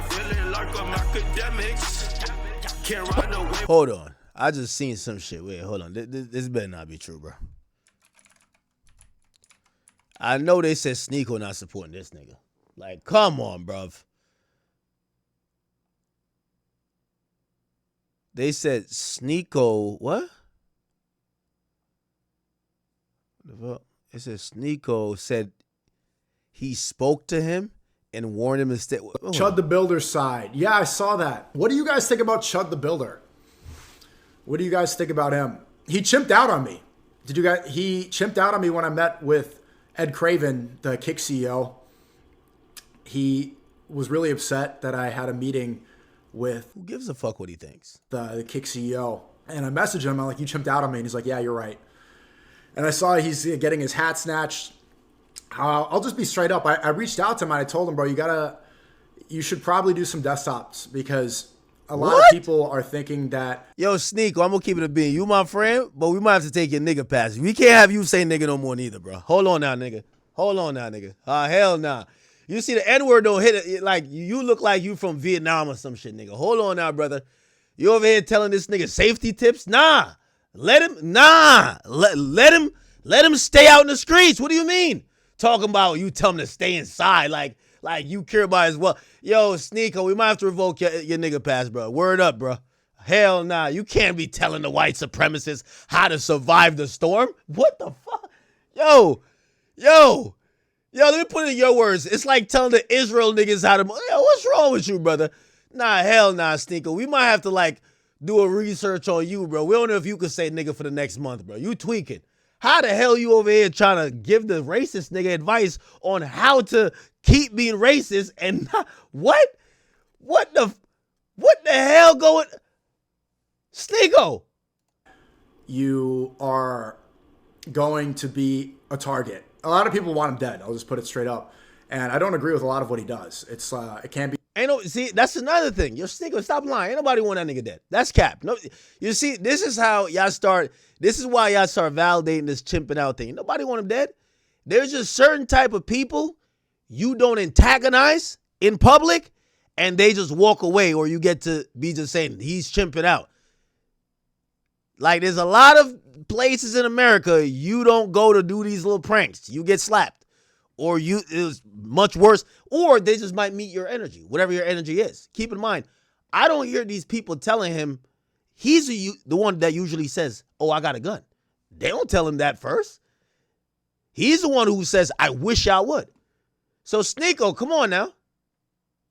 feeling like I'm academics. Can't run away. Hold on. I just seen some shit. Wait, hold on. This better not be true, bro. I know they said Sneako not supporting this nigga. Like, come on, bruv. They said Sneako, what? It says Sneako said he spoke to him and warned him to stay. Chud the Builder's side. Yeah, I saw that. What do you guys think about Chud the Builder? What do you guys think about him? He chimped out on me. He chimped out on me when I met with Ed Craven, the Kick CEO. He was really upset that I had a meeting with... Who gives a fuck what he thinks? The Kick CEO. And I messaged him. I'm like, you chimped out on me. And he's like, yeah, you're right. And I saw he's getting his hat snatched. I'll just be straight up. I reached out to him and I told him, bro, you should probably do some desktops because a lot of people are thinking that... Yo, Sneako, I'm going to keep it a bean. You my friend, but we might have to take your nigga pass. We can't have you say nigga no more neither, bro. Hold on now, nigga. Hell nah. You see the N-word don't hit it. Like, you look like you from Vietnam or some shit, nigga. Hold on now, brother. You over here telling this nigga safety tips? Nah. Let him stay out in the streets. What do you mean? Talking about you tell him to stay inside like you care about as well. Yo, Sneako, we might have to revoke your nigga pass, bro. Word up, bro. Hell nah. You can't be telling the white supremacists how to survive the storm. What the fuck? Yo, let me put it in your words. It's like telling the Israel niggas how to... Yo, what's wrong with you, brother? Nah, hell nah, Sneako. We might have to, do a research on you, bro. We don't know if you could say nigga for the next month, bro. You tweaking. How the hell you over here trying to give the racist nigga advice on how to keep being racist and not... What? What the hell going... Sneako. You are going to be a target. A lot of people want him dead. I'll just put it straight up. And I don't agree with a lot of what he does. It can't be... See, that's another thing. Yo, Sneako, stop lying. Ain't nobody want that nigga dead. That's cap. No, you see, this is why y'all start validating this chimping out thing. Nobody want him dead. There's just certain type of people you don't antagonize in public and they just walk away, or you get to be just saying he's chimping out. Like, there's a lot of places in America you don't go to do these little pranks. You get slapped. Or it was much worse, or they just might meet your energy, whatever your energy is. Keep in mind, I don't hear these people telling him he's the one that usually says, oh, I got a gun. They don't tell him that first. He's the one who says, I wish I would. So Sneako, come on now.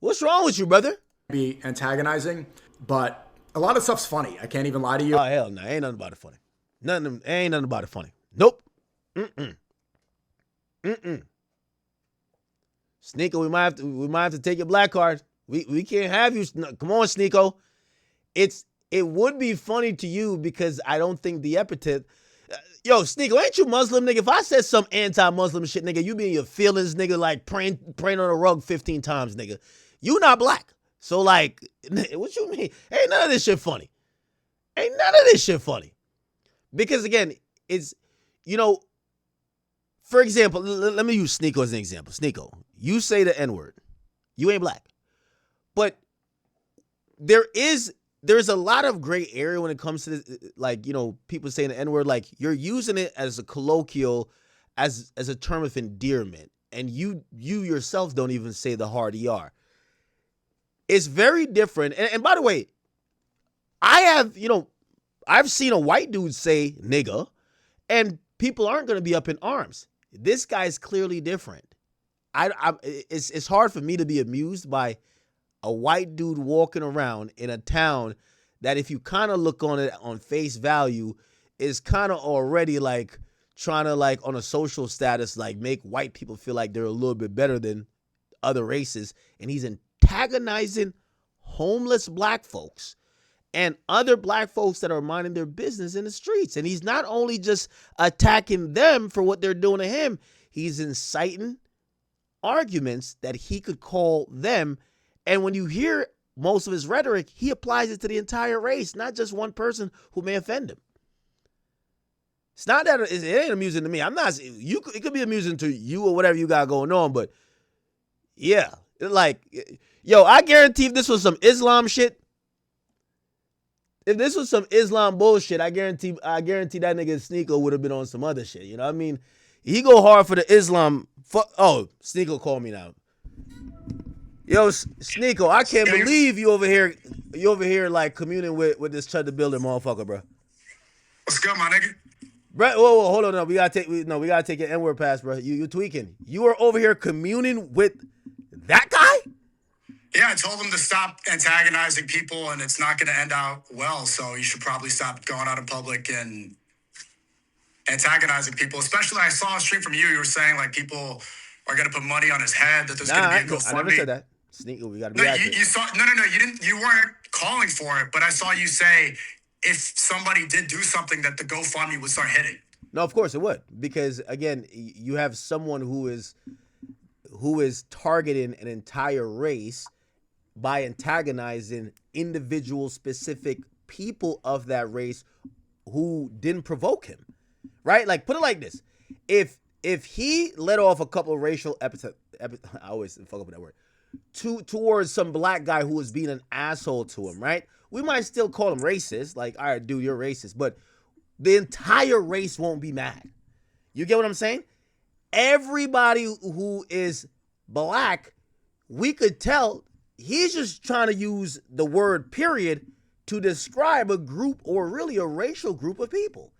What's wrong with you, brother? Be antagonizing, but a lot of stuff's funny. I can't even lie to you. Oh, hell no. Ain't nothing about it funny. Ain't nothing about it funny. Nope. Sneako, we might have to take your black card. We can't have you. Come on, Sneako. It would be funny to you because I don't think the epithet. Yo, Sneako, ain't you Muslim, nigga? If I said some anti-Muslim shit, nigga, you be in your feelings, nigga, like praying on a rug 15 times, nigga. You not black. So, like, what you mean? Ain't none of this shit funny. Because, again, it's, for example, let me use Sneako as an example. Sneako, you say the N-word. You ain't black. But there's a lot of gray area when it comes to this, like, people saying the N-word, like you're using it as a colloquial, as a term of endearment. And you yourself don't even say the hard ER. It's very different. And by the way, I've seen a white dude say nigga, and people aren't going to be up in arms. This guy's clearly different. It's hard for me to be amused by a white dude walking around in a town that, if you kind of look on it on face value, is kind of already like trying to, like, on a social status, like make white people feel like they're a little bit better than other races. And he's antagonizing homeless black folks and other black folks that are minding their business in the streets. And he's not only just attacking them for what they're doing to him, he's inciting arguments that he could call them. And when you hear most of his rhetoric, he applies it to the entire race, not just one person who may offend him. It's not that it ain't amusing to me. It could be amusing to you or whatever you got going on, but yeah, like, Yo, I guarantee if this was some Islam shit, if this was some Islam bullshit, I guarantee that nigga Sneako would have been on some other shit. You know what I mean? He go hard for the Islam. Oh, Sneako called me now. Yo, Sneako, I can't believe you over here. You over here like communing with this Chud the Builder motherfucker, bro. What's good, my nigga? Bro, whoa, hold on, no, we gotta take your N-word pass, bro. You tweaking. You are over here communing with that guy? Yeah, I told him to stop antagonizing people, and it's not going to end out well. So you should probably stop going out in public and antagonizing people. Especially, I saw a stream from you. You were saying like people are going to put money on his head. That there's going to be a GoFundMe. I never said that. Sneako, we gotta be accurate. You saw no. You didn't. You weren't calling for it, but I saw you say if somebody did do something, that the GoFundMe would start hitting. No, of course it would, because again, you have someone who is targeting an entire race by antagonizing individual specific people of that race who didn't provoke him, right? Like, put it like this: if he let off a couple of racial epithets, I always fuck up with that word, towards some black guy who was being an asshole to him, right? We might still call him racist, like, all right, dude, you're racist, but the entire race won't be mad. You get what I'm saying? Everybody who is black, we could tell he's just trying to use the word period to describe a group, or really a racial group of people.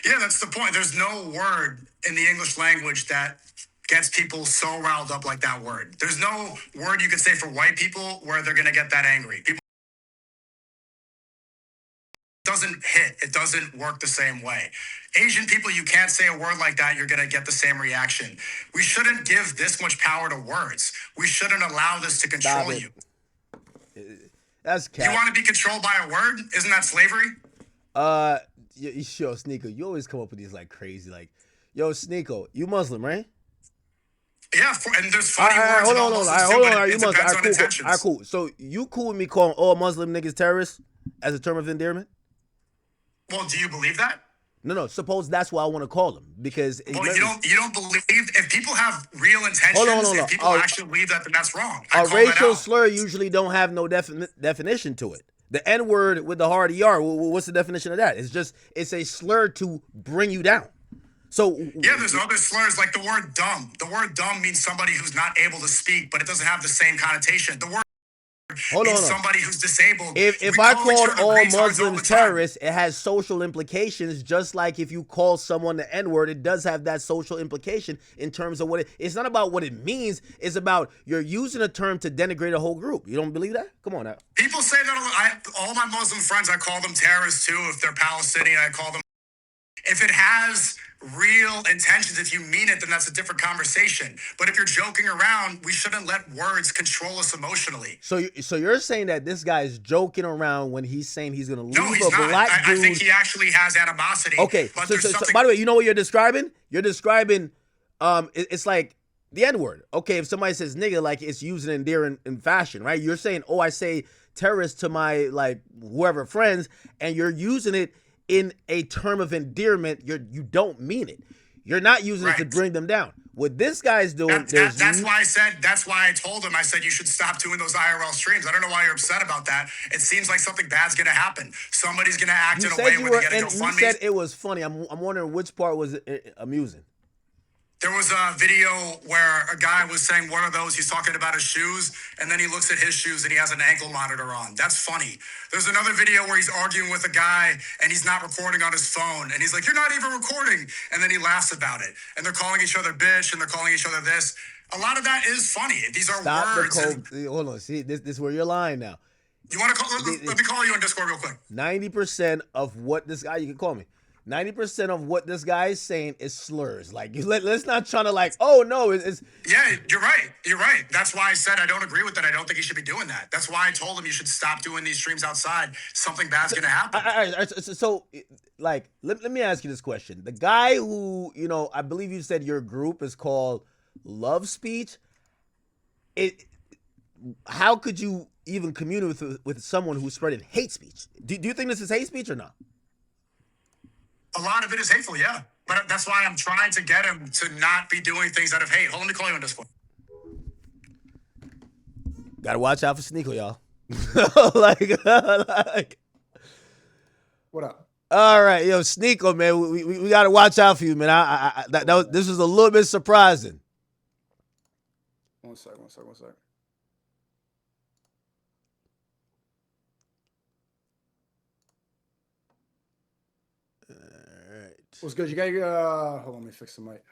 Yeah, that's the point. There's no word in the English language that gets people so riled up like that word. There's no word you could say for white people where they're going to get that angry. People doesn't hit. It doesn't work the same way. Asian people, you can't say a word like that. You're going to get the same reaction. We shouldn't give this much power to words. We shouldn't allow this to control you. That's cap. You want to be controlled by a word? Isn't that slavery? Yo, Sneako, you always come up with these like crazy, like, yo, Sneako, you Muslim, right? Yeah, and there's funny words. Hold on. Are you Muslim? All right, cool. So you cool with me calling all Muslim niggas terrorists as a term of endearment? Well, do you believe that? No. Suppose that's what I want to call them, because you don't believe, if people have real intentions. If people actually believe that, then that's wrong. A racial slur usually don't have no definition to it. The N-word with the hard ER, what's the definition of that? It's a slur to bring you down. So yeah, there's other slurs like the word dumb. The word dumb means somebody who's not able to speak, but it doesn't have the same connotation. The word means somebody who's disabled. If I called all Muslims terrorists, it has social implications, just like if you call someone the N-word, it does have that social implication in terms of what it's not about what it means, it's about you're using a term to denigrate a whole group. You don't believe that? Come on now. People say that all my Muslim friends, I call them terrorists too. If they're Palestinian, I call them. If it has real intentions, if you mean it, then that's a different conversation. But if you're joking around, we shouldn't let words control us emotionally. So you're saying that this guy is joking around when he's saying he's going to leave a black dude? I think he actually has animosity. Okay, so by the way, you know what you're describing? You're describing, it's like the N-word. Okay, if somebody says nigga, like it's used in endearing in fashion, right? You're saying, I say terrorist to my, like, whoever friends, and you're using it in a term of endearment. You don't mean it. You're not using it to bring them down. What this guy's doing, that's why I told him, I said you should stop doing those IRL streams. I don't know why you're upset about that. It seems like something bad's gonna happen. Somebody's gonna act in a way where they get a GoFundMe. You said it was funny. I'm wondering which part was amusing. There was a video where a guy was saying, what are those? He's talking about his shoes, and then he looks at his shoes and he has an ankle monitor on. That's funny. There's another video where he's arguing with a guy and he's not recording on his phone. And he's like, you're not even recording. And then he laughs about it. And they're calling each other bitch and they're calling each other this. A lot of that is funny. These are words. Hold on. See, this is where you're lying now. You want to call? Let me call you on Discord real quick. 90% of what this guy, you can call me. 90% of what this guy is saying is slurs. Like, let's not try to like, oh no, it's. Yeah, you're right. You're right. That's why I said I don't agree with that. I don't think he should be doing that. That's why I told him you should stop doing these streams outside. Something bad's gonna happen. All right, so like, let me ask you this question. The guy who, I believe you said your group is called Love Speech. How could you even communicate with someone who's spreading hate speech? Do you think this is hate speech or not? A lot of it is hateful, yeah. But that's why I'm trying to get him to not be doing things out of hate. Hold on, let me call you on Discord. Gotta watch out for Sneako, y'all. like, What up? all right, yo, Sneako, man, we gotta watch out for you, man. This was a little bit surprising. One sec. All right. What's good? You got hold on, let me fix the mic.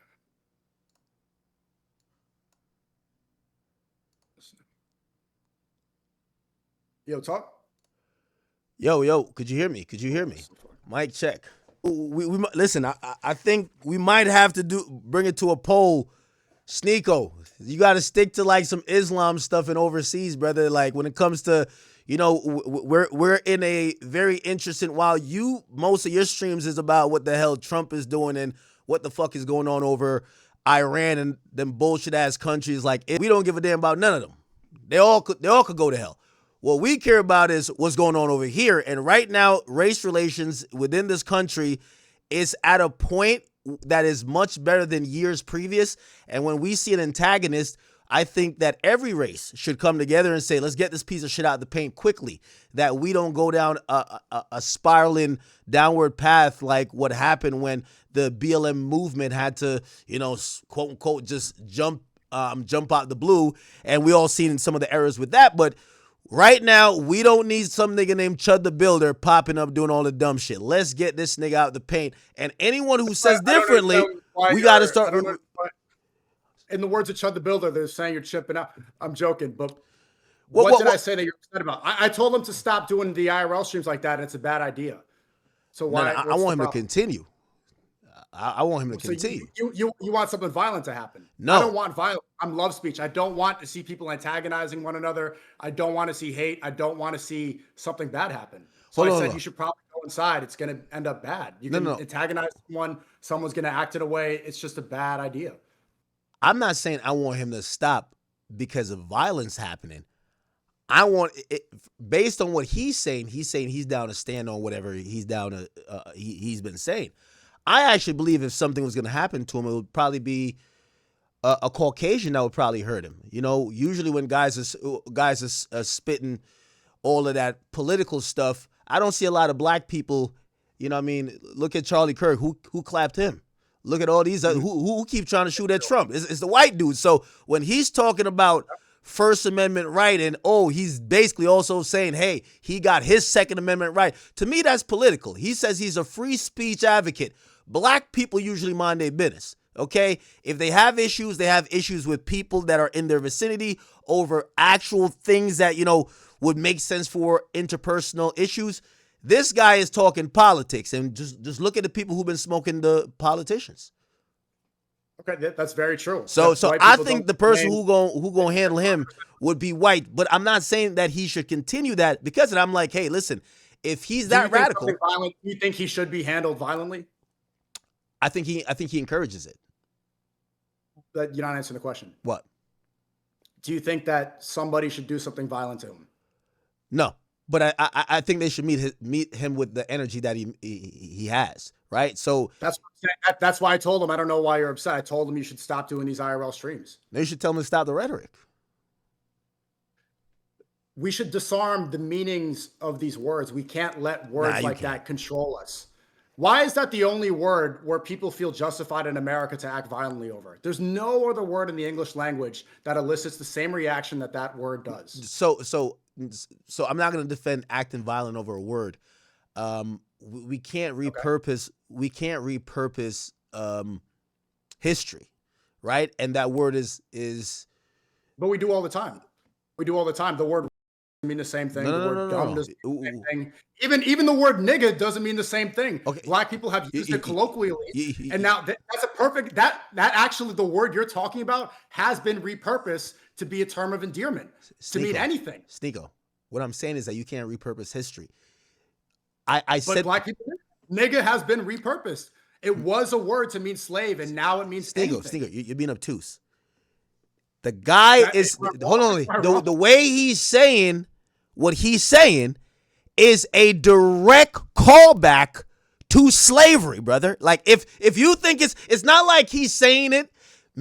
Yo, talk. Yo, could you hear me? Mic check. We listen. I think we might have to bring it to a poll. Sneako, you got to stick to like some Islam stuff and overseas, brother. Like when it comes to, we're in a very interesting. While most of your streams is about what the hell Trump is doing and what the fuck is going on over Iran and them bullshit ass countries. Like we don't give a damn about none of them. They all could go to hell. What we care about is what's going on over here. And right now, race relations within this country is at a point that is much better than years previous. And when we see an antagonist, I think that every race should come together and say, let's get this piece of shit out of the paint quickly, that we don't go down a spiraling downward path like what happened when the BLM movement had to, quote unquote, just jump out the blue. And we all seen some of the errors with that. But right now, we don't need some nigga named Chud the Builder popping up doing all the dumb shit. Let's get this nigga out the paint. And anyone who says differently, we got to start. In the words of Chud the Builder, they're saying you're chipping out. I'm joking, but what did I say that you're upset about? I told them to stop doing the IRL streams like that, and it's a bad idea. So why? No, I want him to continue. I want him to continue. You want something violent to happen? No, I don't want violence. I'm love speech. I don't want to see people antagonizing one another. I don't want to see hate. I don't want to see something bad happen. So I said you should probably go inside. It's going to end up bad. You can antagonize someone. Someone's going to act in a way. It's just a bad idea. I'm not saying I want him to stop because of violence happening. I want it based on what he's saying. He's saying he's down to stand on whatever he's down to. He's been saying. I actually believe if something was going to happen to him, it would probably be a Caucasian that would probably hurt him. Usually when guys are spitting all of that political stuff, I don't see a lot of black people. Look at Charlie Kirk, who clapped him. Look at all these who keep trying to shoot at Trump. It's the white dude. So when he's talking about First Amendment right and he's basically also saying, hey, he got his Second Amendment right. To me, that's political. He says he's a free speech advocate. Black people usually mind their business. Okay, if they have issues with people that are in their vicinity over actual things that would make sense for interpersonal issues. This guy is talking politics, and just look at the people who've been smoking the politicians. Okay, that's very true. So I think the person who gonna handle him would be white, but I'm not saying that he should continue that because I'm like, hey, listen, if he's that radical, do you think he should be handled violently? I think he encourages it. But you're not answering the question. What? Do you think that somebody should do something violent to him? No. But I think they should meet him with the energy that he has, right? So that's why I told him. I don't know why you're upset. I told him you should stop doing these IRL streams. They should tell him to stop the rhetoric. We should disarm the meanings of these words. We can't let words like that control us. Why is that the only word where people feel justified in America to act violently over? There's no other word in the English language that elicits the same reaction that word does. So I'm not going to defend acting violent over a word. We can't repurpose. Okay. We can't repurpose history, right? And that word is. But we do all the time. The word mean the same thing. The word dumb doesn't mean the same thing. Even the word nigga doesn't mean the same thing. Okay. Black people have used it colloquially, and now that's a perfect. That actually the word you're talking about has been repurposed to be a term of endearment to mean anything. Sneako, what I'm saying is that you can't repurpose history. But black people, nigga has been repurposed. It was a word to mean slave, and now it means anything. Sneako, you're being obtuse. The guy hold on. The way he's saying what he's saying is a direct callback to slavery, brother. Like if you think it's not like he's saying it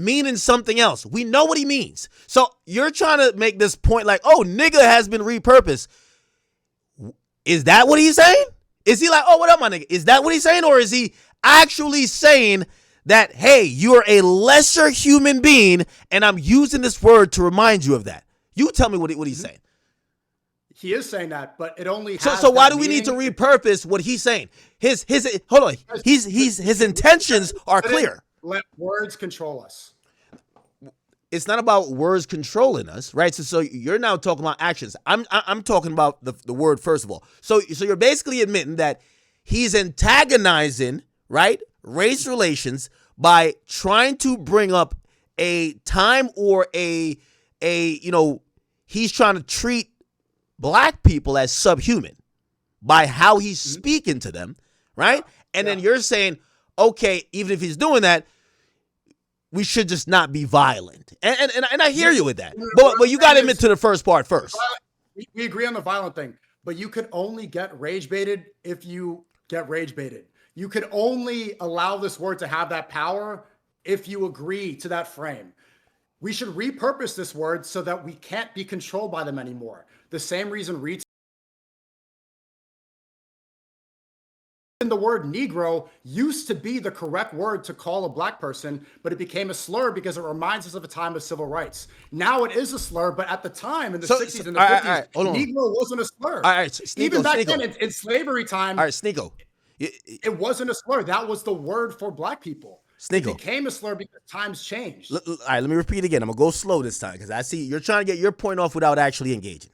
meaning something else. We know what he means. So you're trying to make this point like, oh, nigga has been repurposed. Is that what he's saying? Is he like, oh, what up, my nigga? Is that what he's saying? Or is he actually saying that, hey, you're a lesser human being, and I'm using this word to remind you of that? You tell me what he's saying. He is saying that, but it only has So why do we meaning. need to repurpose what he's saying? His hold on. His intentions are clear. Let words control us. It's not about words controlling us, right? So you're now talking about actions. I'm talking about the word first of all. So you're basically admitting that he's antagonizing, right, race relations by trying to bring up a time or a he's trying to treat black people as subhuman by how he's speaking to them, right? And then you're saying, okay, even if he's doing that, we should just not be violent. And I hear you with that. But you got to admit to the first part first. We agree on the violent thing, but you could only get rage baited if you get rage baited. You could only allow this word to have that power if you agree to that frame. We should repurpose this word so that we can't be controlled by them anymore. The same reason the word Negro used to be the correct word to call a black person, but it became a slur because it reminds us of a time of civil rights. Now it is a slur, but at the time in the 60s and the 50s, Negro wasn't a slur. All right, Sneako, even back then in slavery time, all right, Sneako. It wasn't a slur. That was the word for black people. Sneako. It became a slur because times changed. All right, let me repeat again. I'm going to go slow this time because I see you're trying to get your point off without actually engaging.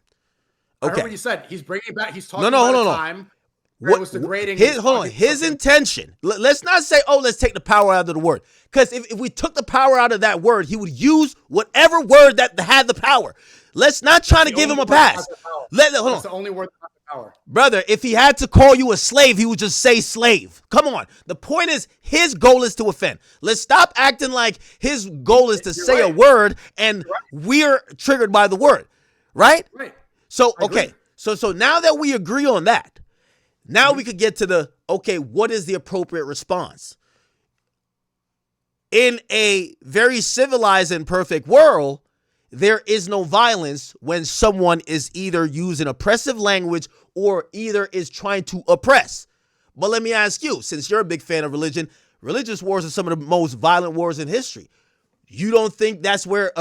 Okay. I heard what you said. He's bringing it back. He's talking about a time where it was degrading. His intention. Let's not say, oh, let's take the power out of the word. Because if we took the power out of that word, he would use whatever word that had the power. Let's not try to give him a pass. That's the only word that has the power. Brother, if he had to call you a slave, he would just say slave. Come on. The point is, his goal is to offend. Let's stop acting like his goal is to say a word and we're triggered by the word. Right? Right. So, okay. So now that we agree on that, now we could get to what is the appropriate response? In a very civilized and perfect world, there is no violence when someone is either using oppressive language or either is trying to oppress. But let me ask you, since you're a big fan of religion, religious wars are some of the most violent wars in history. You don't think that's where,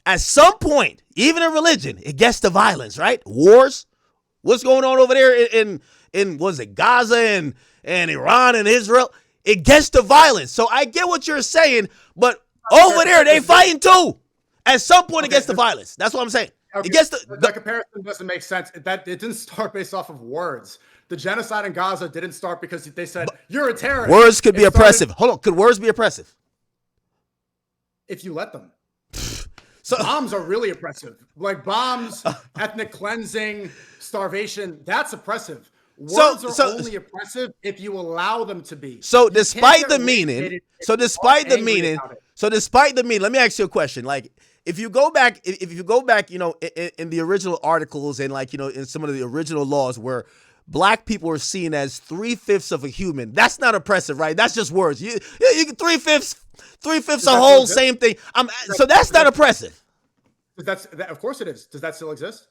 at some point, even in religion, it gets to violence, right? Wars? What's going on over there in was it Gaza and Iran and Israel? It gets to violence. So I get what you're saying, but over there, they fighting too. At some point, it gets to violence. That's what I'm saying. Okay. It gets to the comparison doesn't make sense. That it didn't start based off of words. The genocide in Gaza didn't start because they said you're a terrorist. Words could be oppressive. Hold on, could words be oppressive? If you let them. So bombs are really oppressive. Like bombs, ethnic cleansing, starvation. That's oppressive. Words are only oppressive if you allow them to be. So despite the meaning, let me ask you a question. Like, if you go back, in the original articles and in some of the original laws where black people are seen as 3/5 of a human, that's not oppressive, right? That's just words. You can 3/5 a whole, same thing. So that's not oppressive. Of course it is. Does that still exist?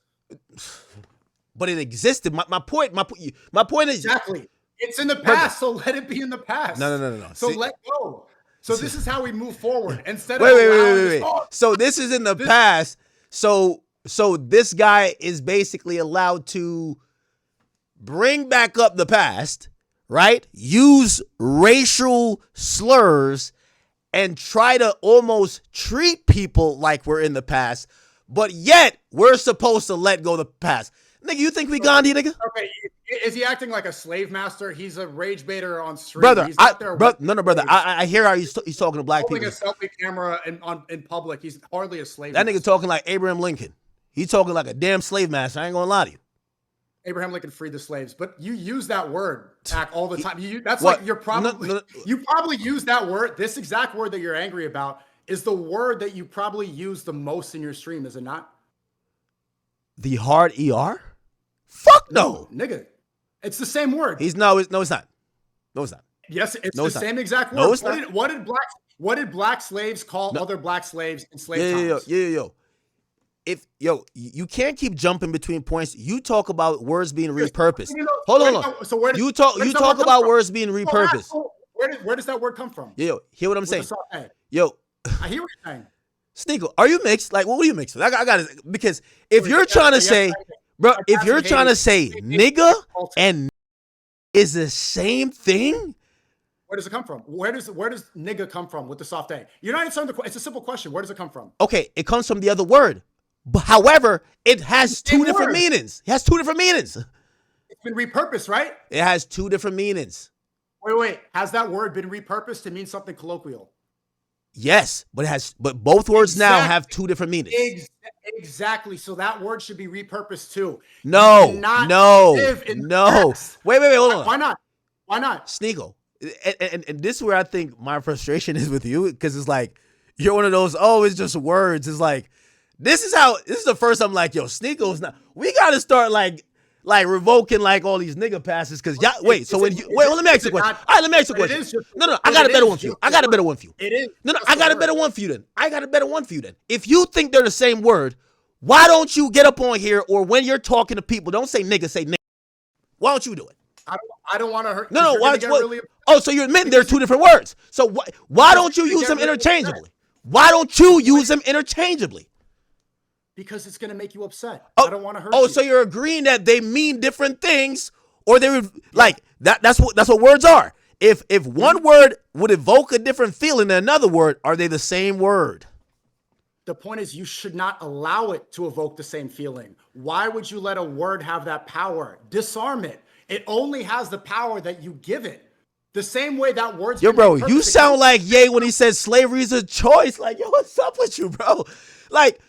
But it existed. My point is exactly. It's in the past, so let it be in the past. No. So let go. So this is how we move forward. Instead of wait. So this is in the past. So this guy is basically allowed to bring back up the past, right? Use racial slurs and try to almost treat people like we're in the past, but yet we're supposed to let go of the past. Nigga, you think we Gandhi, nigga? Okay, is he acting like a slave master? He's a rage baiter on street. Brother, he's not there brother. I hear how he's talking to black holding people. Holding a selfie camera in public. He's hardly a slave That master. nigga talking like Abraham Lincoln. He talking like a damn slave master. I ain't gonna lie to you. Abraham Lincoln freed the slaves, but you use that word all the time. You probably use that word. This exact word that you're angry about is the word that you probably use the most in your stream, is it not? The hard ER? Fuck no. Nigga. It's the same word. No, it's not. No, it's not. Yes, it's no, the it's same not. exact word. No, it's not. What did What did black slaves call other black slaves in slave times? If you can't keep jumping between points. You talk about words being Yes. repurposed. You know, Hold where on. does- So where does- You talk where does that word come about from? words being repurposed. So where does that word come from? Hear what I'm With saying? the saute. Yo, I hear what you're saying. Sneako, are you mixed? Like, what are you mixed with? I got it. Because if you're Yes, trying to yes, say, yes. bro, I'm if you're passing trying to Haiti. say nigga and is the same thing, Where does it come from? Where does nigga come from with the soft A? You're not answering the question. It's a simple question. Where does it come from? okay, it comes from the other word. But however, it has two Same different word. meanings. It has two different meanings. It's been repurposed, right? It has two different meanings. Wait. Has that word been repurposed to mean something colloquial? Yes, but both words now Exactly. have two different meanings. Exactly. So that word should be repurposed too. No. Wait. Wait, hold on. Why not? Why not? Sneako. And this is where I think my frustration is with you, because it's like you're one of those, oh, it's just words. It's like this is the first time I'm like, yo, Sneako's not. We gotta start like revoking like all these nigga passes, because y'all wait. So when you wait, well, let me ask you a question. All right, let me ask you a question. No, I got a better one for you. I got a better one for you. It is. No, I got a better one for you then. If you think they're the same word, why don't you get up on here, or when you're talking to people, don't say nigga, say nigga. Why don't you do it? I don't want to hurt. No. So you're admitting they're two different words. So why don't you use them interchangeably? Why don't you use them interchangeably? Because it's going to make you upset. I don't want to hurt you. Oh, so you're agreeing that they mean different things, or they would like that? That's what words are. If one word would evoke a different feeling than another word, are they the same word? The point is, you should not allow it to evoke the same feeling. Why would you let a word have that power? Disarm it. It only has the power that you give it. The same way that word's Yo, been bro, repurposed. you sound like Ye when he says slavery is a choice. Like, yo, what's up with you, bro? Like,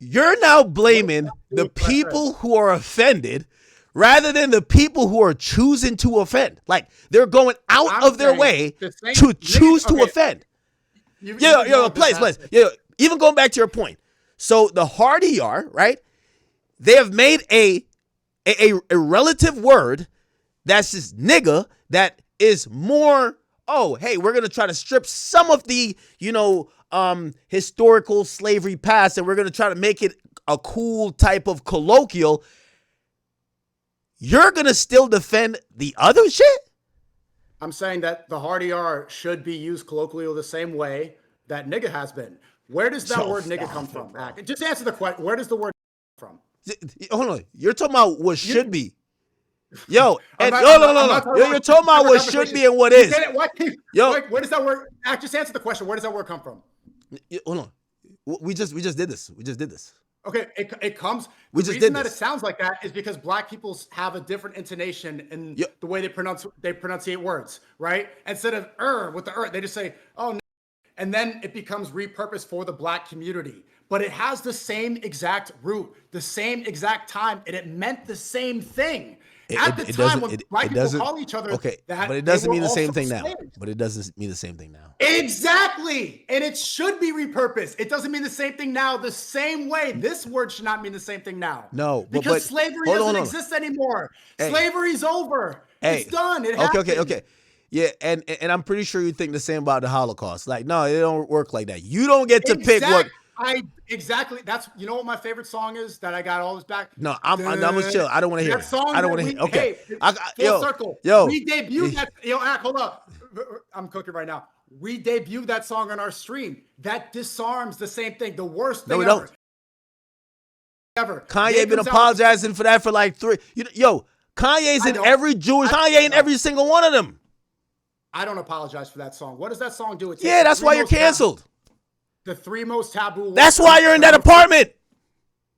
you're now blaming the people who are offended rather than the people who are choosing to offend. Like, they're going out of their way to choose to offend. Place. Yeah, even going back to your point. So the harder you are, right? They have made a relative word that's just nigga that is more, oh, hey, we're going to try to strip some of the, historical slavery past, and we're going to try to make it a cool type of colloquial. You're going to still defend the other shit? I'm saying that the hard ER should be used colloquially the same way that nigga has been. Where does that word nigga come from? Just answer the question. Where does the word come from? Hold on. You're talking about what should be. Yo, and no. You're talking about what should be and what is. Where does that word? Just answer the question. Where does that word come from? Hold on. We just did this. Okay, it comes. We The just reason did that this. it sounds like that is because black people have a different intonation in the way they pronunciate words, right? Instead of with the they just say oh, and then it becomes repurposed for the black community. But it has the same exact root, the same exact time, and it meant the same thing. At the time when black people call each other that, but it doesn't mean the same thing now. slaves. But it doesn't mean the same thing now. Exactly. And it should be repurposed. It doesn't mean the same thing now the same way. This word should not mean the same thing now. No. Because slavery doesn't exist anymore. Hey. Slavery's over. It's done. It happened. Okay. Yeah, and I'm pretty sure you think the same about the Holocaust. Like, no, it don't work like that. You don't get to pick what... Exactly. That's what my favorite song is that I got all this back. No, I'm gonna chill. I don't want to hear that song. I don't want to hear. Okay, full circle. Yo, we debuted that. Hold up. I'm cooking right now. We debuted that song on our stream. That disarms the same thing. The worst thing ever. Kanye been apologizing for that for like 3. Kanye's in every Jewish. Kanye in every single one of them. I don't apologize for that song. What does that song do? That's why you're canceled. The 3 most taboo words. That's why you're in that apartment.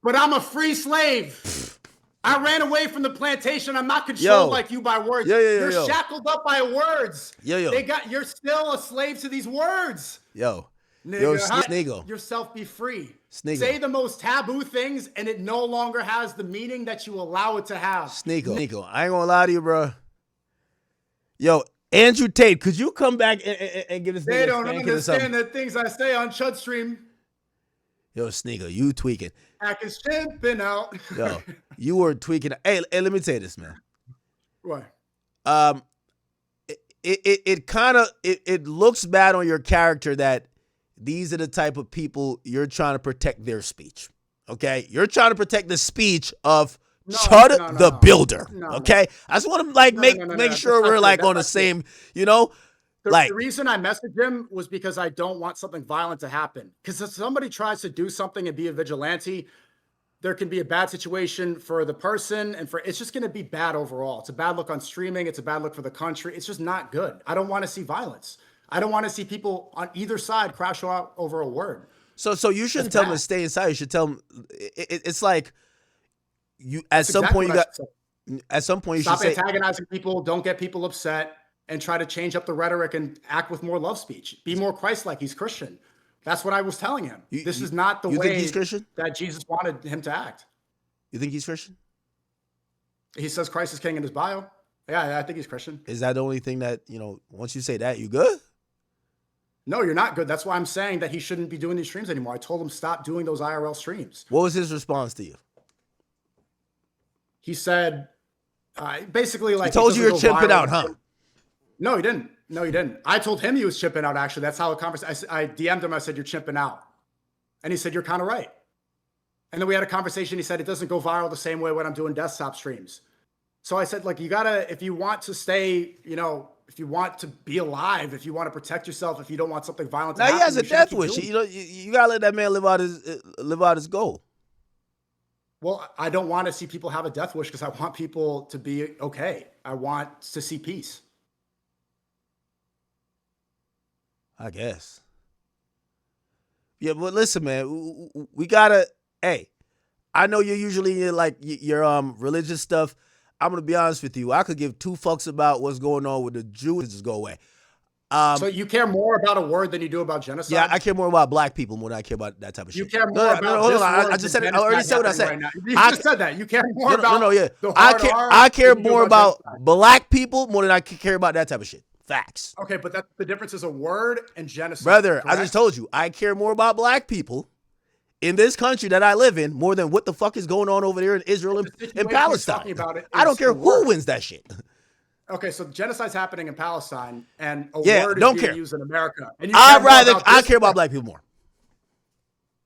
But I'm a free slave. I ran away from the plantation. I'm not controlled like you by words. You're shackled up by words. You're still a slave to these words. Sneako. Yourself be free. Sneako. Say the most taboo things, and it no longer has the meaning that you allow it to have. Sneako. I ain't gonna lie to you, bro. Yo, Andrew Tate, could you come back and give us? They don't understand the things I say on Chud stream. Yo, Sneako, you tweaking. I can shipping out. Yo, you were tweaking. Hey, let me tell you this, man. What? it kind of it looks bad on your character that these are the type of people you're trying to protect their speech. Okay, you're trying to protect the speech of Chud the Builder. Okay, I just want to make sure we're like on the same, The reason I messaged him was because I don't want something violent to happen. Because if somebody tries to do something and be a vigilante, there can be a bad situation for the person, and it's just going to be bad overall. It's a bad look on streaming. It's a bad look for the country. It's just not good. I don't want to see violence. I don't want to see people on either side crash out over a word. So you shouldn't tell them to stay inside. You should tell them it's like you at some point you should stop antagonizing people, don't get people upset, and try to change up the rhetoric and act with more love speech. Be more Christ-like. He's Christian. That's what I was telling him. This is not the way he's Christian? That Jesus wanted him to act. You think he's Christian? He says Christ is king in his bio. Yeah, I think he's Christian. Is that the only thing that, once you say that, you good? No, you're not good. That's why I'm saying that he shouldn't be doing these streams anymore. I told him stop doing those IRL streams. What was his response to you? He said, basically like... He told you you're chipping out, huh? No, he didn't. I told him he was chipping out, actually. That's how the conversation... I DM'd him. I said, you're chipping out. And he said, you're kind of right. And then we had a conversation. He said, it doesn't go viral the same way when I'm doing desktop streams. So I said, like, you got to... If you want to stay, if you want to be alive, if you want to protect yourself, if you don't want something violent to happen... Now, he has a death wish. You got to let that man live out his goal. Well, I don't want to see people have a death wish because I want people to be okay. I want to see peace. I guess. Yeah, but listen, man, we gotta. Hey, I know you're usually in like your religious stuff. I'm gonna be honest with you. I could give two fucks about what's going on with the Jews. Just go away. So you care more about a word than you do about genocide? Yeah, I care more about black people more than I care about that type of shit. You care more about hold on. I just said it. I already said what I said. Right now. You just said that. You care more about yeah. I care more about black people more than I care about that type of shit. Facts. Okay, but the difference is a word and genocide. Brother, correct? I just told you, I care more about black people in this country that I live in more than what the fuck is going on over there in Israel and Palestine. I don't care who wins that shit. Okay, so genocide's happening in Palestine, and a word is being used in America. And I care about black people more.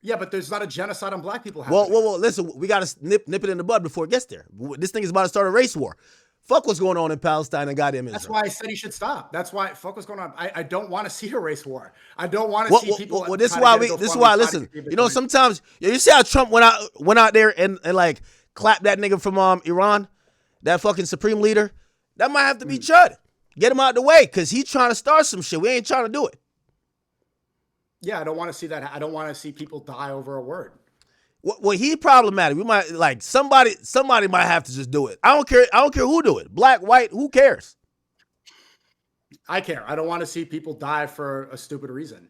Yeah, but there's not a genocide on black people happening. Well, listen, we got to nip it in the bud before it gets there. This thing is about to start a race war. Fuck what's going on in Palestine and goddamn Israel. That's why I said he should stop. That's why fuck what's going on. I don't want to see a race war. I don't want to see people. Well, this is why. Listen, sometimes you see how Trump went out there and like clapped that nigga from Iran, that fucking supreme leader. That might have to be Chud. Get him out the way because he's trying to start some shit. We ain't trying to do it. Yeah, I don't want to see that. I don't want to see people die over a word. Well, he's problematic. We might like somebody might have to just do it. I don't care who do it. Black, white, who cares? I care. I don't want to see people die for a stupid reason.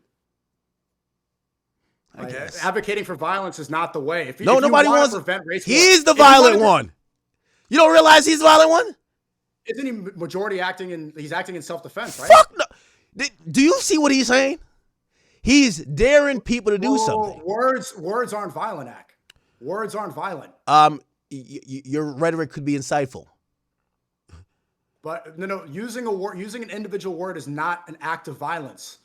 I guess. Advocating for violence is not the way. If nobody wants to prevent race he's the violent one. You don't realize he's the violent one? Isn't he majority acting he's acting in self-defense, right? Fuck no. Do you see what he's saying? He's daring people to do something. Words aren't violent, Ak. Words aren't violent. Your rhetoric could be insightful. But no, using an individual word is not an act of violence.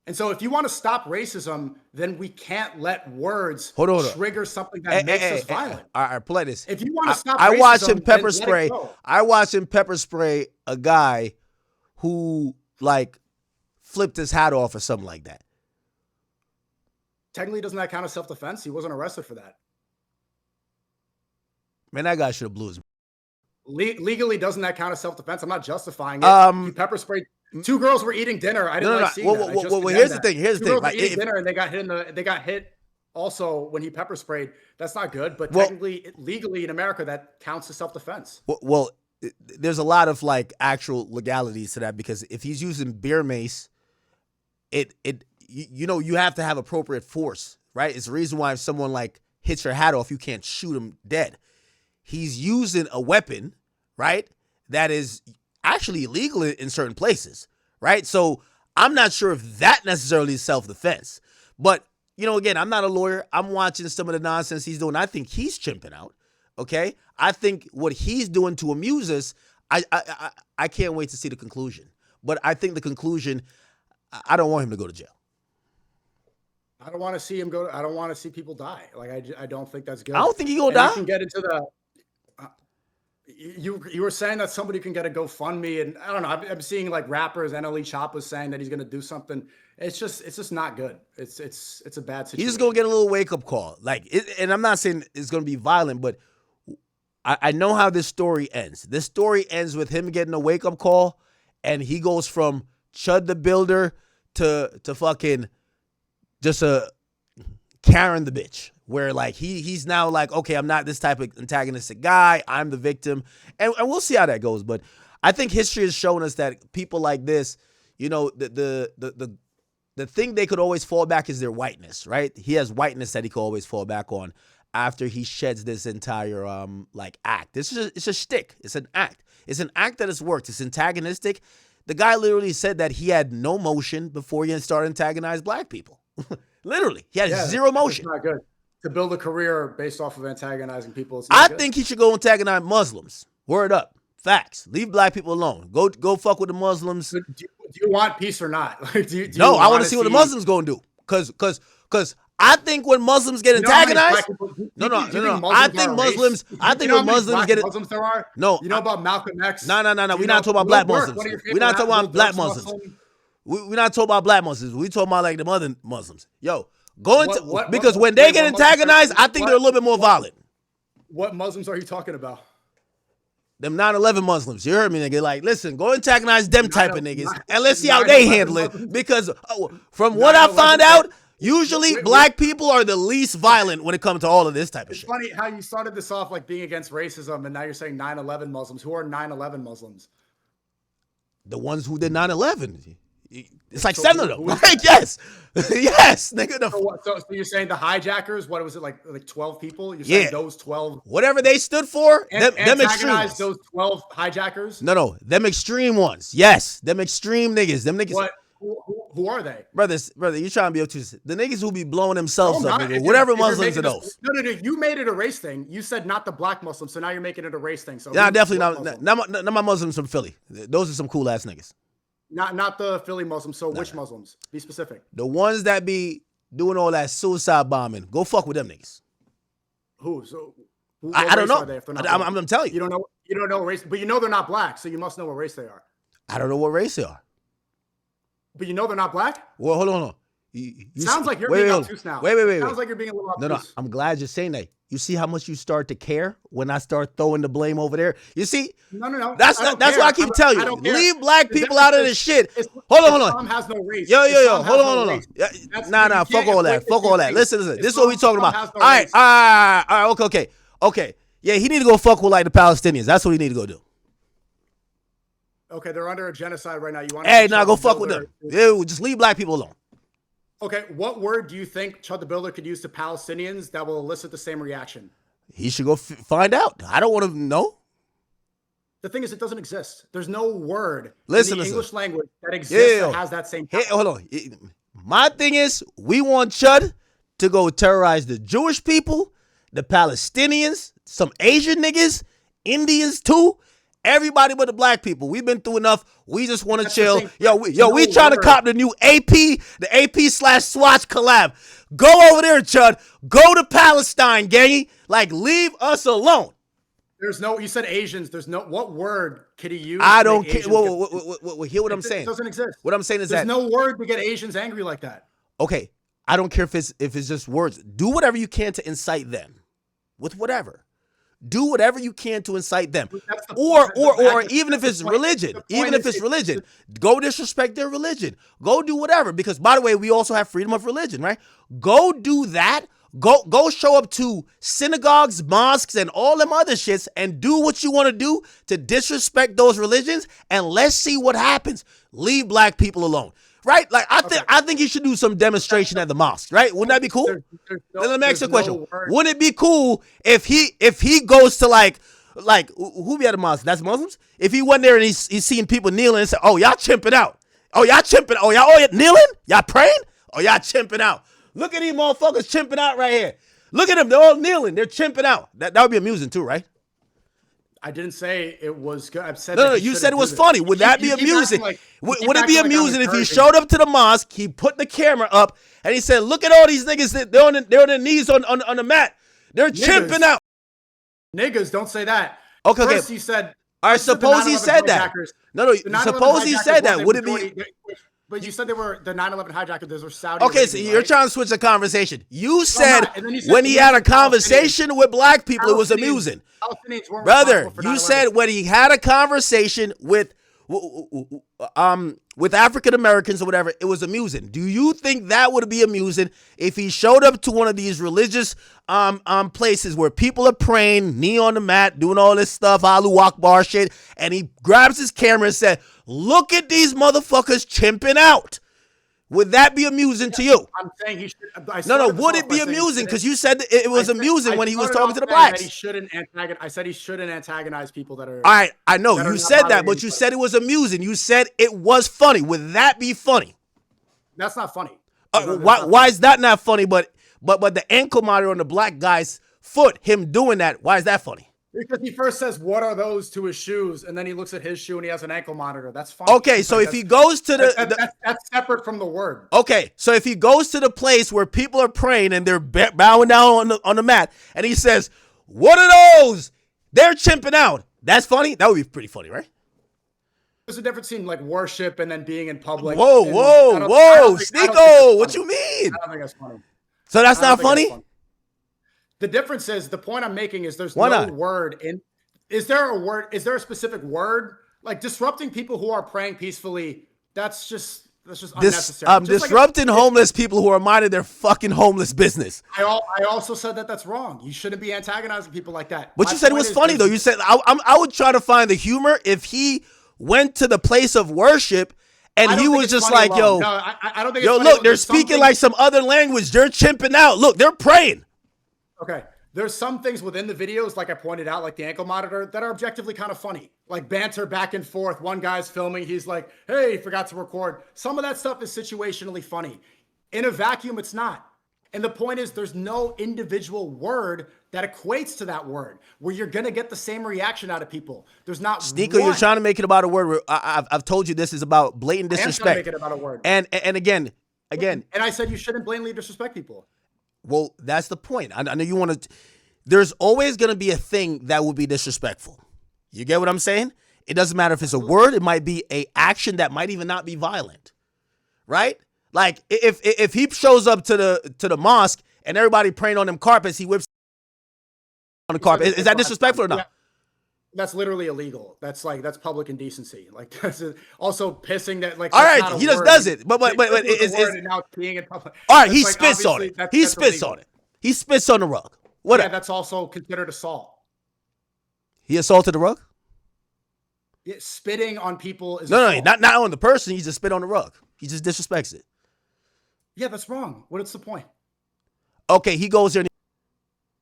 And so if you want to stop racism, then we can't let words trigger something that makes us violent. All right, play this. If you want to stop racism, I watched him pepper spray a guy who like flipped his hat off or something like that. Technically, doesn't that count as self-defense? He wasn't arrested for that. Man, that guy should have blew his. Legally, doesn't that count as self-defense? I'm not justifying it. He pepper sprayed. Two girls were eating dinner. I didn't like seeing that. Well, here's the thing. Two girls were eating dinner and they got hit. They got hit also when he pepper sprayed. That's not good. But technically, legally in America, that counts as self-defense. Well, there's a lot of like actual legalities to that because if he's using beer mace, you have to have appropriate force, right? It's the reason why if someone like hits your hat off, you can't shoot him dead. He's using a weapon, right? That is actually illegal in certain places, right? So I'm not sure if that necessarily is self-defense. But, again, I'm not a lawyer. I'm watching some of the nonsense he's doing. I think he's chimping out, okay? I think what he's doing to amuse us, I can't wait to see the conclusion. But I think the conclusion, I don't want him to go to jail. I don't want to see him go. I don't want to see people die. Like I don't think that's good. I don't think he gonna die. You can get into the. You were saying that somebody can get a GoFundMe, and I don't know. I'm seeing like rappers. NLE Chop was saying that he's going to do something. It's just not good. It's a bad situation. He's gonna get a little wake up call. And I'm not saying it's gonna be violent, but I know how this story ends. This story ends with him getting a wake up call, and he goes from Chud the Builder to fucking just a Karen the bitch. Where like he's now like, okay, I'm not this type of antagonistic guy. I'm the victim, and we'll see how that goes. But I think history has shown us that people like this, the thing they could always fall back is their whiteness, right? He has whiteness that he could always fall back on after he sheds this entire act. It's a shtick. It's an act. It's an act that has worked. It's antagonistic. The guy literally said that he had no motion before he started antagonize black people. Literally, he had zero motion. It's not good. To build a career based off of antagonizing people. I think he should go antagonize Muslims. Word up. Facts. Leave black people alone. Go fuck with the Muslims. Do you want peace or not? No, I want to see what the Muslims gonna do. Cause I think when Muslims get antagonized, I think Muslims get Muslims there are. No, you know about Malcolm X. No. We're not talking about black Muslims. We're not talking about black Muslims. We're not talking about black Muslims. We talking about like the other Muslims. Yo. Because when they get antagonized, I think they're a little bit more violent. What Muslims are you talking about? Them 9/11 Muslims. You heard me, nigga. Like, listen, go antagonize them type of niggas, and let's see how they handle it. Because from what I found out, usually black people are the least violent when it comes to all of this type of shit. It's funny how you started this off like being against racism, and now you're saying 9/11 Muslims. Who are 9/11 Muslims? The ones who did 9/11. It's like 7 of them. Like, yes, nigga. So you're saying the hijackers? What was it like 12 people? You're saying those 12, whatever they stood for, them extreme ones. Those 12 hijackers? No, them extreme ones. Yes, them extreme niggas. Them niggas. What? Who are they? Brother, you trying to be obtuse. The niggas who be blowing themselves up, nigga. Whatever Muslims are those. No. You made it a race thing. You said not the black Muslims, so now you're making it a race thing. So nah, definitely not my Muslims from Philly. Those are some cool ass niggas. Not the Philly Muslims. So which Muslims? Be specific. The ones that be doing all that suicide bombing. Go fuck with them niggas. Who? So I don't know. I'm telling you. You don't know race, but you know they're not black, so you must know what race they are. I don't know what race they are. But you know they're not black? Well, hold on. Sounds like you're being obtuse now. Wait. Sounds like you're being a little obtuse. No. I'm glad you're saying that. You see how much you start to care when I start throwing the blame over there? You see? No. That's what I keep telling you. Leave black people out of this shit. Hold on. Islam has no race. Yo. Hold on. Nah. Fuck all that. Listen. This is what we talking about. All right. Okay. Yeah, he need to go fuck with like the Palestinians. That's what he need to go do. Okay, they're under a genocide right now. You want? Hey, go fuck with them. Yeah, just leave black people alone. Okay, what word do you think Chud the Builder could use to Palestinians that will elicit the same reaction? He should go find out. I don't want to know. The thing is, it doesn't exist. There's no word in the English language that exists that has that same power. Hey, hold on. My thing is, we want Chud to go terrorize the Jewish people, the Palestinians, some Asian niggas, Indians too. Everybody but the black people. We've been through enough. We just want to chill. We trying to cop the new AP/Swatch collab. Go over there, Chud. Go to Palestine, gangy. Like, leave us alone. You said Asians. There's no, what word could he use? I don't care. Well, hear what I'm saying. It doesn't exist. What I'm saying is there's no word to get Asians angry like that. Okay. I don't care if it's just words. Do whatever you can to incite them with whatever. Do whatever you can to incite them. Or even if it's religion. Even if it's religion. Go disrespect their religion. Go do whatever. Because, by the way, we also have freedom of religion, right? Go do that. Go show up to synagogues, mosques, and all them other shits and do what you want to do to disrespect those religions, and let's see what happens. Leave black people alone. Right? Like, I think you should do some demonstration at the mosque, right? Wouldn't that be cool? Let me ask you a question. Wouldn't it be cool if he goes to like who be at the mosque? That's Muslims? If he went there and he's seeing people kneeling and said, "Oh, y'all chimping out. Oh, y'all chimping. Oh, y'all kneeling? Y'all praying? Oh, y'all chimping out. Look at these motherfuckers chimping out right here. Look at them. They're all kneeling. They're chimping out." That would be amusing too, right? I didn't say it was good. I've said No, that no, he you shouldn't said it do was this. funny. Would that be You keep amusing? acting like- Would it be I'm amusing if he encouraging. showed up to the mosque, he put the camera up, and he said, "Look at all these niggas. They're on their knees on the mat. They're chimping out." Niggas, don't say that. Okay, okay. First you said. All right, first you said the suppose he 9/11 said that. hijackers. No, The 9/11 suppose he hijackers said that. wasn't Would it be? majority- But you said they were the 9/11 hijackers. Those were Saudi. Okay, so Arabian, you're right? trying to switch the conversation. You said not. And then you said when he the had a Palestinians- conversation with black people, it was Palestinians- amusing. Palestinians weren't Brother, responsible for you 9/11. said when he had a conversation with African Americans or whatever, it was amusing. Do you think that would be amusing if he showed up to one of these religious places where people are praying, knee on the mat, doing all this stuff, Allahu Akbar shit, and he grabs his camera and said, "Look at these motherfuckers chimping out"? Would that be amusing to you? I'm saying he should. No. Would it be amusing? Because you said that it was amusing when he was talking to the blacks. blacks. He shouldn't antagonize. I said he shouldn't antagonize people that are. All right, I know that are you not said that, bothering but you anybody. said it was amusing. You said it was funny. Would that be funny? That's not funny. Why is that not funny? But the ankle monitor on the black guy's foot, him doing that. Why is that funny? Because he first says, "What are those?" to his shoes, and then he looks at his shoe and he has an ankle monitor. That's fine. Okay, so if he goes to that's separate from the word. okay, so if he goes to the place where people are praying and they're bowing down on the mat, and he says, "What are those? They're chimping out." That's funny. That would be pretty funny, right? There's a difference between like worship and then being in public. Whoa, and whoa, I don't whoa, think- I don't think Sneako, that's what funny. you mean? I don't think that's funny. So that's I don't not think that's funny? The difference is the point I'm making is there's Why no not? word in. Is there a word? Is there a specific word like disrupting people who are praying peacefully? That's just unnecessary. Just like Disrupting homeless people who are minding their fucking homeless business. I also said that that's wrong. You shouldn't be antagonizing people like that. But My you said it point was is funny though. there's- You said I would try to find the humor if he went to the place of worship and I don't he think was it's just funny like, alone. yo, No, I don't think. yo, It's funny look, alone. they're There's speaking something- like some other language. They're chimping out. Look, they're praying. Okay. There's some things within the videos, like I pointed out, like the ankle monitor, that are objectively kind of funny. Like banter back and forth. One guy's filming. He's like, hey, forgot to record. Some of that stuff is situationally funny. In a vacuum, it's not. And the point is, there's no individual word that equates to that word where you're going to get the same reaction out of people. There's not Sneako, one. you're trying to make it about a word. Where I've told you this is about blatant I am trying to disrespect. make it about a word. And again, And I said you shouldn't blatantly disrespect people. well, that's the point. I know you want to. There's always going to be a thing that will be disrespectful. You get what I'm saying? It doesn't matter if it's a word. It might be a action that might even not be violent, right? Like if he shows up to the mosque and everybody praying on them carpets, he whips on the carpet. Is that disrespectful or not? Yeah. That's literally illegal. That's public indecency. Like that's also pissing that like. All that's right, not a he just word. does it, but It's a word it's and now it's being in public. all right. He That's spits on obviously it. He that's spits illegal. on it. He spits on the rug. What? Yeah, that's also considered assault. He assaulted the rug? Yeah, spitting on people is No, assault. not on the person. He just spit on the rug. He just disrespects it. Yeah, that's wrong. What's the point? Okay, he goes there.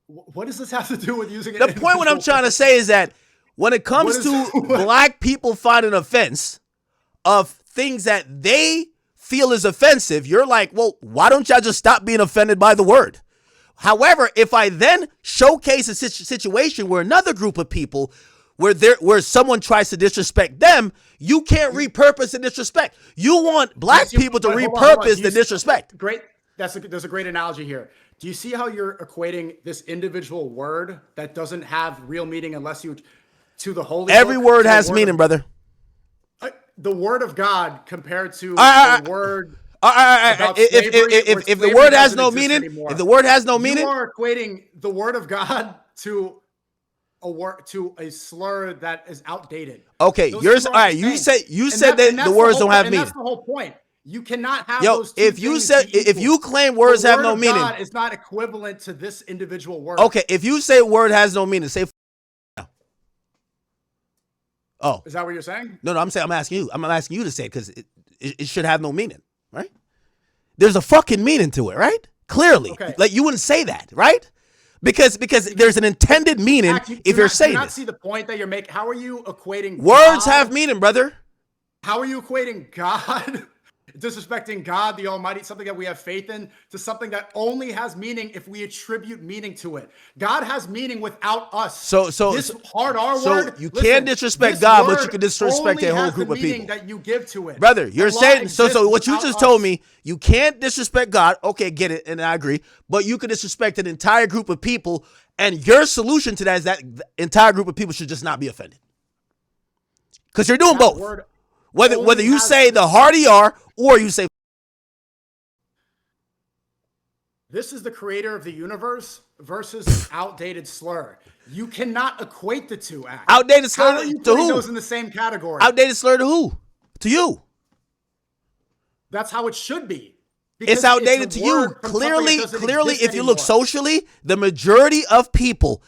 What does this have to do with using it? The point what I'm trying to say is that when it comes What to is- what? black people finding offense of things that they feel is offensive, you're like, well, why don't y'all just stop being offended by the word? However, if I then showcase a situation where another group of people, where someone tries to disrespect them, you can't repurpose the disrespect. You want black people to Hold on, hold on. repurpose the disrespect. Great. There's a great analogy here. Do you see how you're equating this individual word that doesn't have real meaning unless you to the holy? Every book, word to the has meaning, of, brother. The word of God compared to right, the word. If the slavery word has doesn't no exist meaning, anymore. if the word has no meaning, You are equating the word of God to a word to a slur that is outdated. okay, Those yours. two All aren't right, the you same. said that And that's the words whole don't have point, and meaning. That's the whole point. You cannot have Yo, those two if you things said be if equal. you claim words The have word no of meaning, God is not equivalent to this individual word. okay, if you say word has no meaning, say. Oh Is that what you're saying? no, I'm asking you. I'm asking you to say it because it should have no meaning, right? There's a fucking meaning to it, right? Clearly, Okay. like you wouldn't say that, right? Because there's an intended meaning Zach, if you're do saying not this. see the point that you're making. How are you equating Words God? have meaning, brother. How are you equating God disrespecting God, the Almighty, something that we have faith in, to something that only has meaning if we attribute meaning to it. God has meaning without us. So this hard R so word. you listen, can't disrespect this God, but you word can disrespect a only whole has group the of meaning people. that you give to it. Brother, you're Allah saying exists so what you without just us. told me, you can't disrespect God. Okay, get it, and I agree. But you can disrespect an entire group of people, and your solution to that is that the entire group of people should just not be offended. Because you're doing That both. word Whether only you has- say the hard ER or you say This is the creator of the universe versus an outdated slur. You cannot equate the two. outdated slur How are you to putting who? those in the same category? Outdated slur to who? To you. That's how it should be. Because It's outdated a to you. word from something that Clearly, doesn't if exist you look anymore. socially, the majority of people,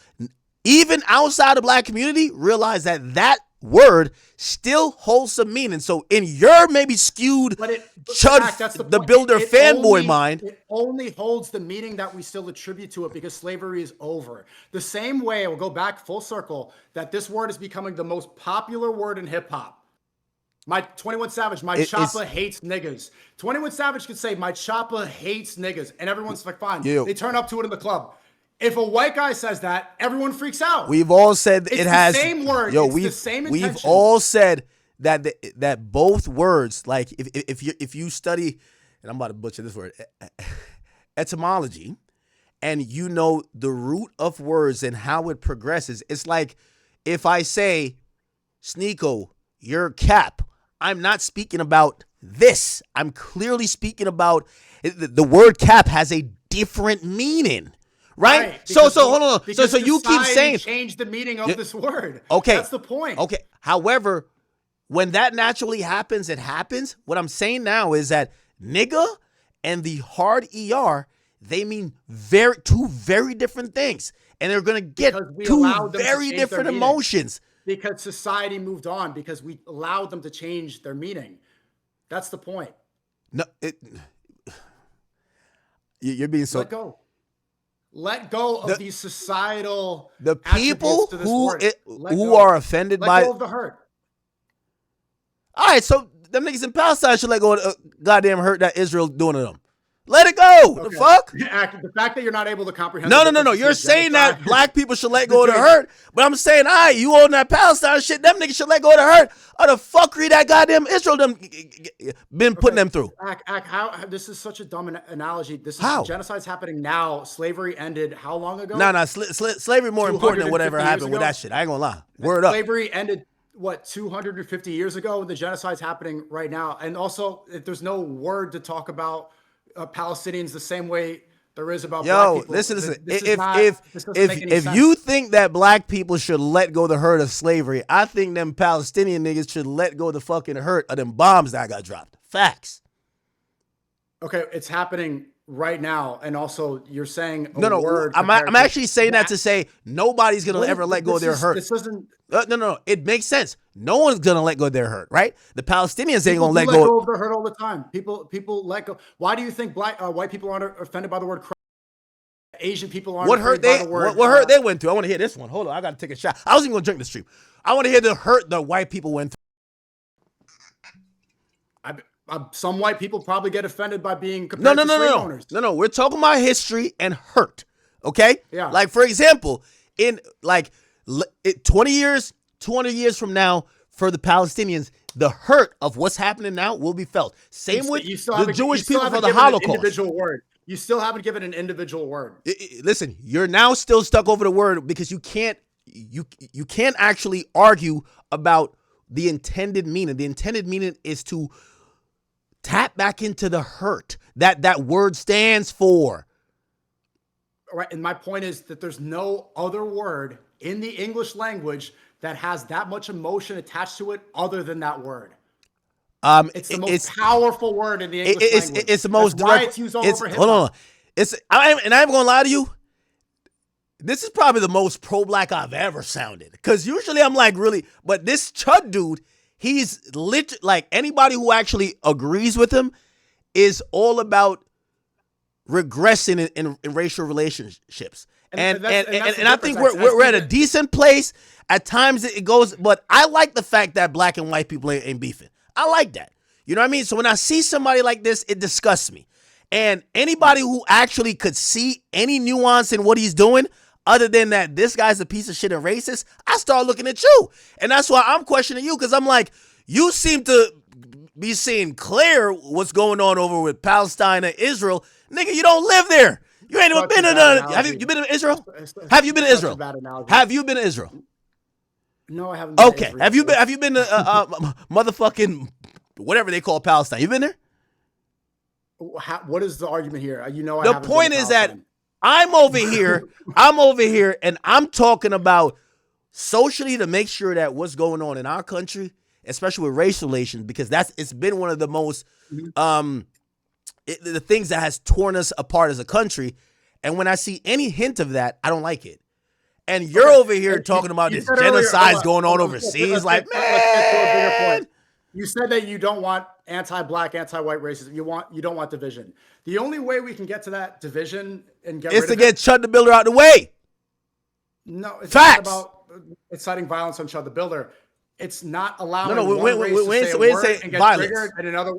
even outside the black community, realize that that word still holds some meaning. So in your maybe skewed But Chud, that's the point. builder It fanboy only- mind. It only holds the meaning that we still attribute to it because slavery is over. The same way, we'll go back full circle, that this word is becoming the most popular word in hip hop. My 21 Savage, my chopper hates niggas. 21 Savage could say, my chopper hates niggas. And everyone's like, fine. Yeah. They turn up to it in the club. If a white guy says that, everyone freaks out. We've all said It's it the has same word. Yo, It's the we've same we've intention. all said that that both words, like if you study, and I'm about to butcher this word, etymology, and you know the root of words and how it progresses. It's like if I say, Sneako, you're cap, I'm not speaking about this. I'm clearly speaking about the word cap has a different meaning. Right? So hold on. So you keep saying change the meaning of this word. Okay. That's the point. Okay. However, when that naturally happens, it happens. What I'm saying now is that nigga and the hard ER, they mean two very different things. And they're gonna get Because we two allowed them to very change different their meaning. emotions. Because society moved on because we allowed them to change their meaning. That's the point. No, you're being so Let go. Let go of these societal the people attributes to this who word. Let who go. are offended Let by go of the hurt. all right, so them niggas in Palestine should let go of the goddamn hurt that Israel doing to them. Let it go. The fuck? The fact that you're not able to comprehend. No. the difference You're between saying genocide- that black people should let go of the hurt, but I'm saying, all right, you on that Palestine shit, them niggas should let go of the hurt of the fuckery that goddamn Israel them been putting them through. How this is such a dumb analogy. This is How? genocide's happening now. Slavery ended how long ago? Nah, slavery more important than whatever 250 years happened with ago? that shit. I ain't gonna lie. Word up. Slavery ended what 250 years ago. The genocide's happening right now, and also there's no word to talk about Palestinians the same way there is about black Yo, people. listen. This doesn't make any If sense. you think that black people should let go the hurt of slavery, I think them Palestinian niggas should let go the fucking hurt of them bombs that got dropped. Facts. Okay, it's happening right now, and also you're saying No. word. I'm actually saying that to say nobody's gonna ever let go of their hurt. This doesn't. No. It makes sense. No one's gonna let go of their hurt, right? The Palestinians ain't gonna let People go. of their hurt all the time. People let go. Why do you think white people aren't offended by the word? Asian people aren't. What hurt offended by they? the word, What hurt they went through? I want to hear this one. Hold on, I gotta take a shot. I was even gonna drink the stream. I want to hear the hurt the white people went through. Some white people probably get offended by being compared to slave owners. No. We're talking about history and hurt. Okay. Yeah. Like for example, in like 20 years, 200 years from now, for the Palestinians, the hurt of what's happening now will be felt. Same with the Jewish people for the Holocaust. Individual word. You still haven't given an individual word. Listen, you're now still stuck over the word because you can't actually argue about the intended meaning. The intended meaning is to tap back into the hurt that word stands for. All right, and my point is that there's no other word in the English language that has that much emotion attached to it other than that word. It's the most powerful word in the English language. It's the most That's why direct. it's used all over hip-hop. Hold on. And I'm gonna lie to you. This is probably the most pro-black I've ever sounded. Because usually I'm like really, but this Chud dude, he's like anybody who actually agrees with him is all about regressing in racial relationships. And I think we're at a decent place. At times it goes, but I like the fact that black and white people ain't beefing. I like that. You know what I mean? So when I see somebody like this, it disgusts me. And anybody who actually could see any nuance in what he's doing, other than that this guy's a piece of shit and racist, I start looking at you. And that's why I'm questioning you, because I'm like, you seem to be seeing clear what's going on over with Palestine and Israel. Nigga, you don't live there. You ain't even been in Have you been in Israel? Have you been to Israel? Have you been to Israel? No, I haven't been to Israel. Have you been to motherfucking whatever they call Palestine? You been there? What is the argument here? The point is that I'm over here, and I'm talking about socially to make sure that what's going on in our country, especially with race relations, because it's been one of the most the things that has torn us apart as a country. And when I see any hint of that, I don't like it. And you're over here talking about this genocide going on overseas, like, man. You said that you don't want anti-black, anti-white racism. You don't want division. The only way we can get to that division and get rid of it is to get Chud the Builder out of the way. No, it's facts. Not about inciting violence on Chud the Builder. It's not allowing one race to say a word and get triggered, and another.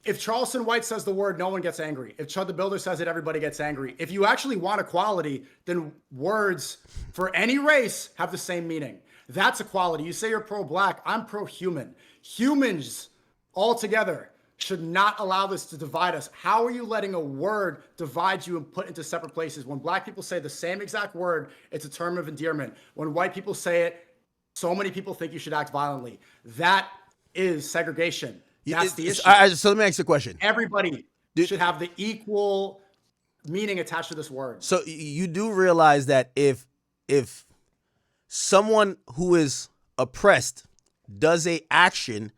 If Charleston White says the word, no one gets angry. If Chud the Builder says it, everybody gets angry. If you actually want equality, then words for any race have the same meaning. That's equality. You say you're pro-black, I'm pro-human. Humans all together should not allow this to divide us. How are you letting a word divide you and put into separate places? When black people say the same exact word, it's a term of endearment. When white people say it, so many people think you should act violently. That is segregation. That's the issue. So let me ask you a question. Everybody should have the equal meaning attached to this word. So you do realize that if someone who is oppressed does a action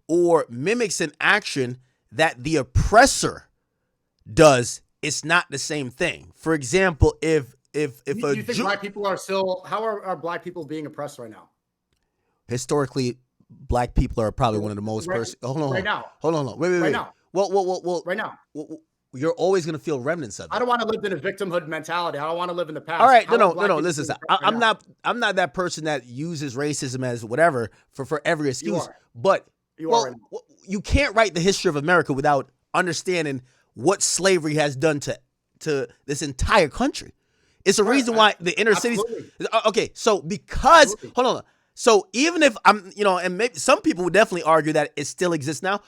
or mimics an action that the oppressor does, it's not the same thing. For example, if you think black people are still, how are black people being oppressed right now? Historically, black people are probably one of the most Hold on. Wait. Right now. Well. Right now. You're always going to feel remnants of it. I don't want to live in a victimhood mentality. I don't want to live in the past. All right, no. Listen, I'm not that person that uses racism as whatever for every excuse. But you can't write the history of America without understanding what slavery has done to this entire country. It's a reason why the inner cities. Okay, so because hold on. So even if I'm, and maybe some people would definitely argue that it still exists now.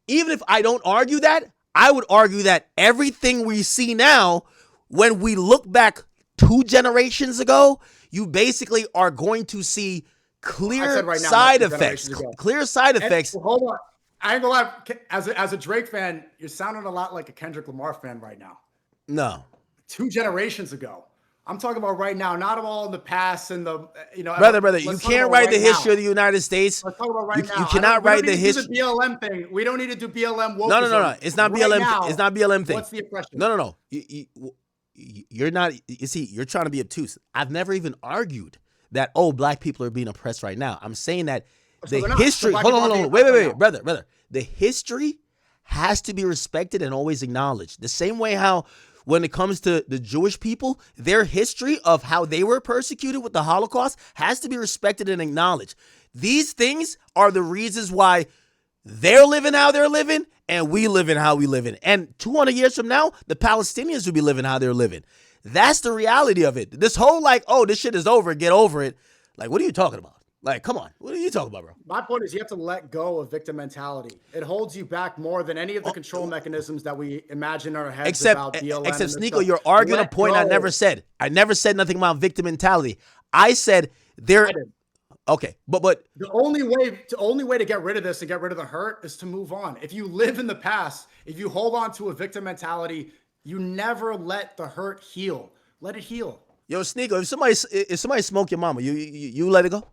Even if I don't argue that, I would argue that everything we see now, when we look back 2 generations ago, you basically are going to see clear side effects. Clear side effects. Hold on. I ain't gonna lie. As a Drake fan, you're sounding a lot like a Kendrick Lamar fan right now. No. 2 generations ago. I'm talking about right now, not all in the past and the, Brother, you can't write the history of the United States. Let's talk about right now. You cannot write the history. The BLM thing. We don't need to do BLM wokeism. No. It's not BLM. It's not BLM thing. What's the oppression? No. You're not. You see, you're trying to be obtuse. I've never even argued that black people are being oppressed right now. I'm saying that the history. Hold on. Wait, brother. The history has to be respected and always acknowledged. The same way how, when it comes to the Jewish people, their history of how they were persecuted with the Holocaust has to be respected and acknowledged. These things are the reasons why they're living how they're living and we live in how we live in. And 200 years from now, the Palestinians will be living how they're living. That's the reality of it. This whole this shit is over, get over it. Like, what are you talking about? Like, come on. What are you talking about, bro? My point is you have to let go of victim mentality. It holds you back more than any of the control mechanisms that we imagine in our heads about BLM. Except Sneako, you're arguing a point I never said. I never said nothing about victim mentality. I said okay, but the only way to get rid of this and get rid of the hurt is to move on. If you live in the past, if you hold on to a victim mentality, you never let the hurt heal. Let it heal. Yo, Sneako, if somebody smoke your mama, you let it go?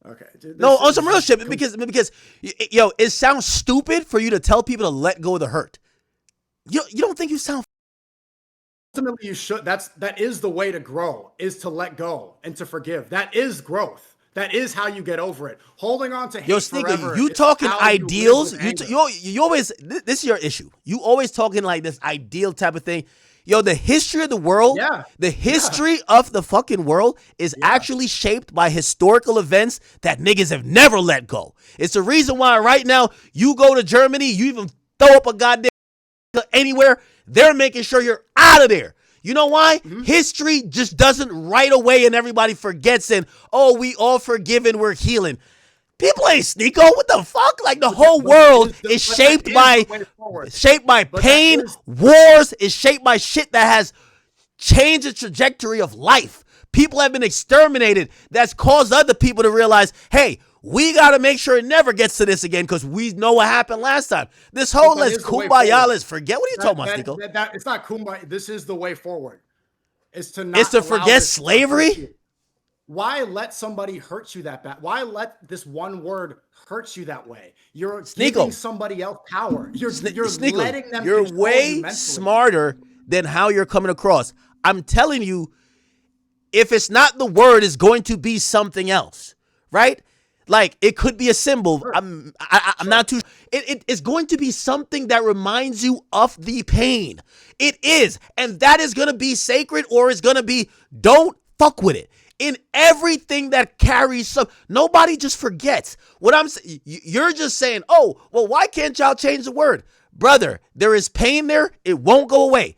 Okay. Dude, no, on some real shit, because it sounds stupid for you to tell people to let go of the hurt. You don't think you sound? Ultimately, you should. That is the way to grow, is to let go and to forgive. That is growth. That is how you get over it. Holding on to hate forever. You talking ideals? You always. This is your issue. You always talking like this ideal type of thing. Yo, the history of the world, Yeah. the history of the fucking world is actually shaped by historical events that niggas have never let go. It's the reason why right now you go to Germany, you even throw up a goddamn anywhere, they're making sure you're out of there. You know why? History just doesn't right away and everybody forgets and, oh, we all forgiven, we're healing. People ain't Sneako. What the fuck? Like the whole world is shaped by pain, wars, is shaped by shit that has changed the trajectory of life. People have been exterminated. That's caused other people to realize, hey, we got to make sure it never gets to this again because we know what happened last time. This whole let's kumbaya, let's forget. What are you talking about, Sneako? It's not kumbaya. This is the way forward. It's to forget slavery? Why let somebody hurt you that bad? Why let this one word hurt you that way? You're giving somebody else power. You're letting them. You're way smarter than how you're coming across. I'm telling you, if it's not the word, it's going to be something else, right? Like it could be a symbol. Sure. I'm not too. It's going to be something that reminds you of the pain. It is, and that is going to be sacred, or it's going to be don't fuck with it. In everything that carries some, nobody just forgets. What I'm saying, you're just saying, oh, well, why can't y'all change the word? Brother, there is pain there. It won't go away.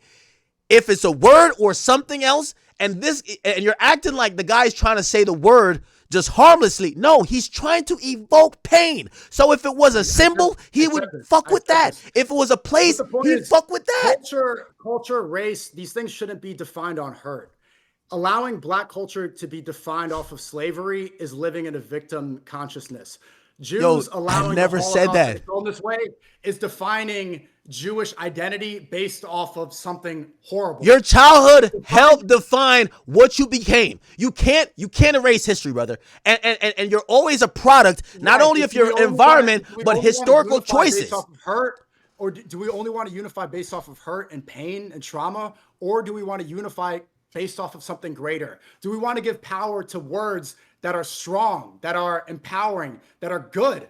If it's a word or something else, and you're acting like the guy's trying to say the word just harmlessly. No, he's trying to evoke pain. So if it was a symbol, he would fuck with that. If it was a place, he'd fuck with that. Culture, race, these things shouldn't be defined on hurt. Allowing black culture to be defined off of slavery is living in a victim consciousness. Jews allowing I never said that. This way is defining Jewish identity based off of something horrible. Your childhood helped define what you became. You can't erase history, brother. And you're always a product, not only of your environment, but historical choices. Based off of hurt, or do we only want to unify based off of hurt and pain and trauma, or do we want to unify based off of something greater? Do we want to give power to words that are strong, that are empowering, that are good?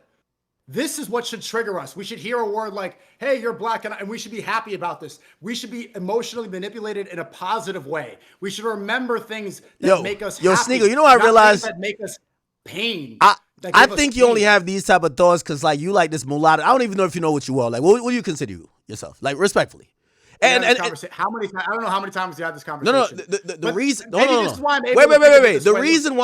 This is what should trigger us. We should hear a word like, hey, you're black, and we should be happy about this. We should be emotionally manipulated in a positive way. We should remember things that make us happy. Sneako, you know what I realized? That make us pain. I think you only have these type of thoughts because, like, you like this mulatto. I don't even know if you know what you are. Like, what do you consider yourself? Like, respectfully. And how many times? I don't know how many times you had this conversation. No. The reason. No. Wait. The reason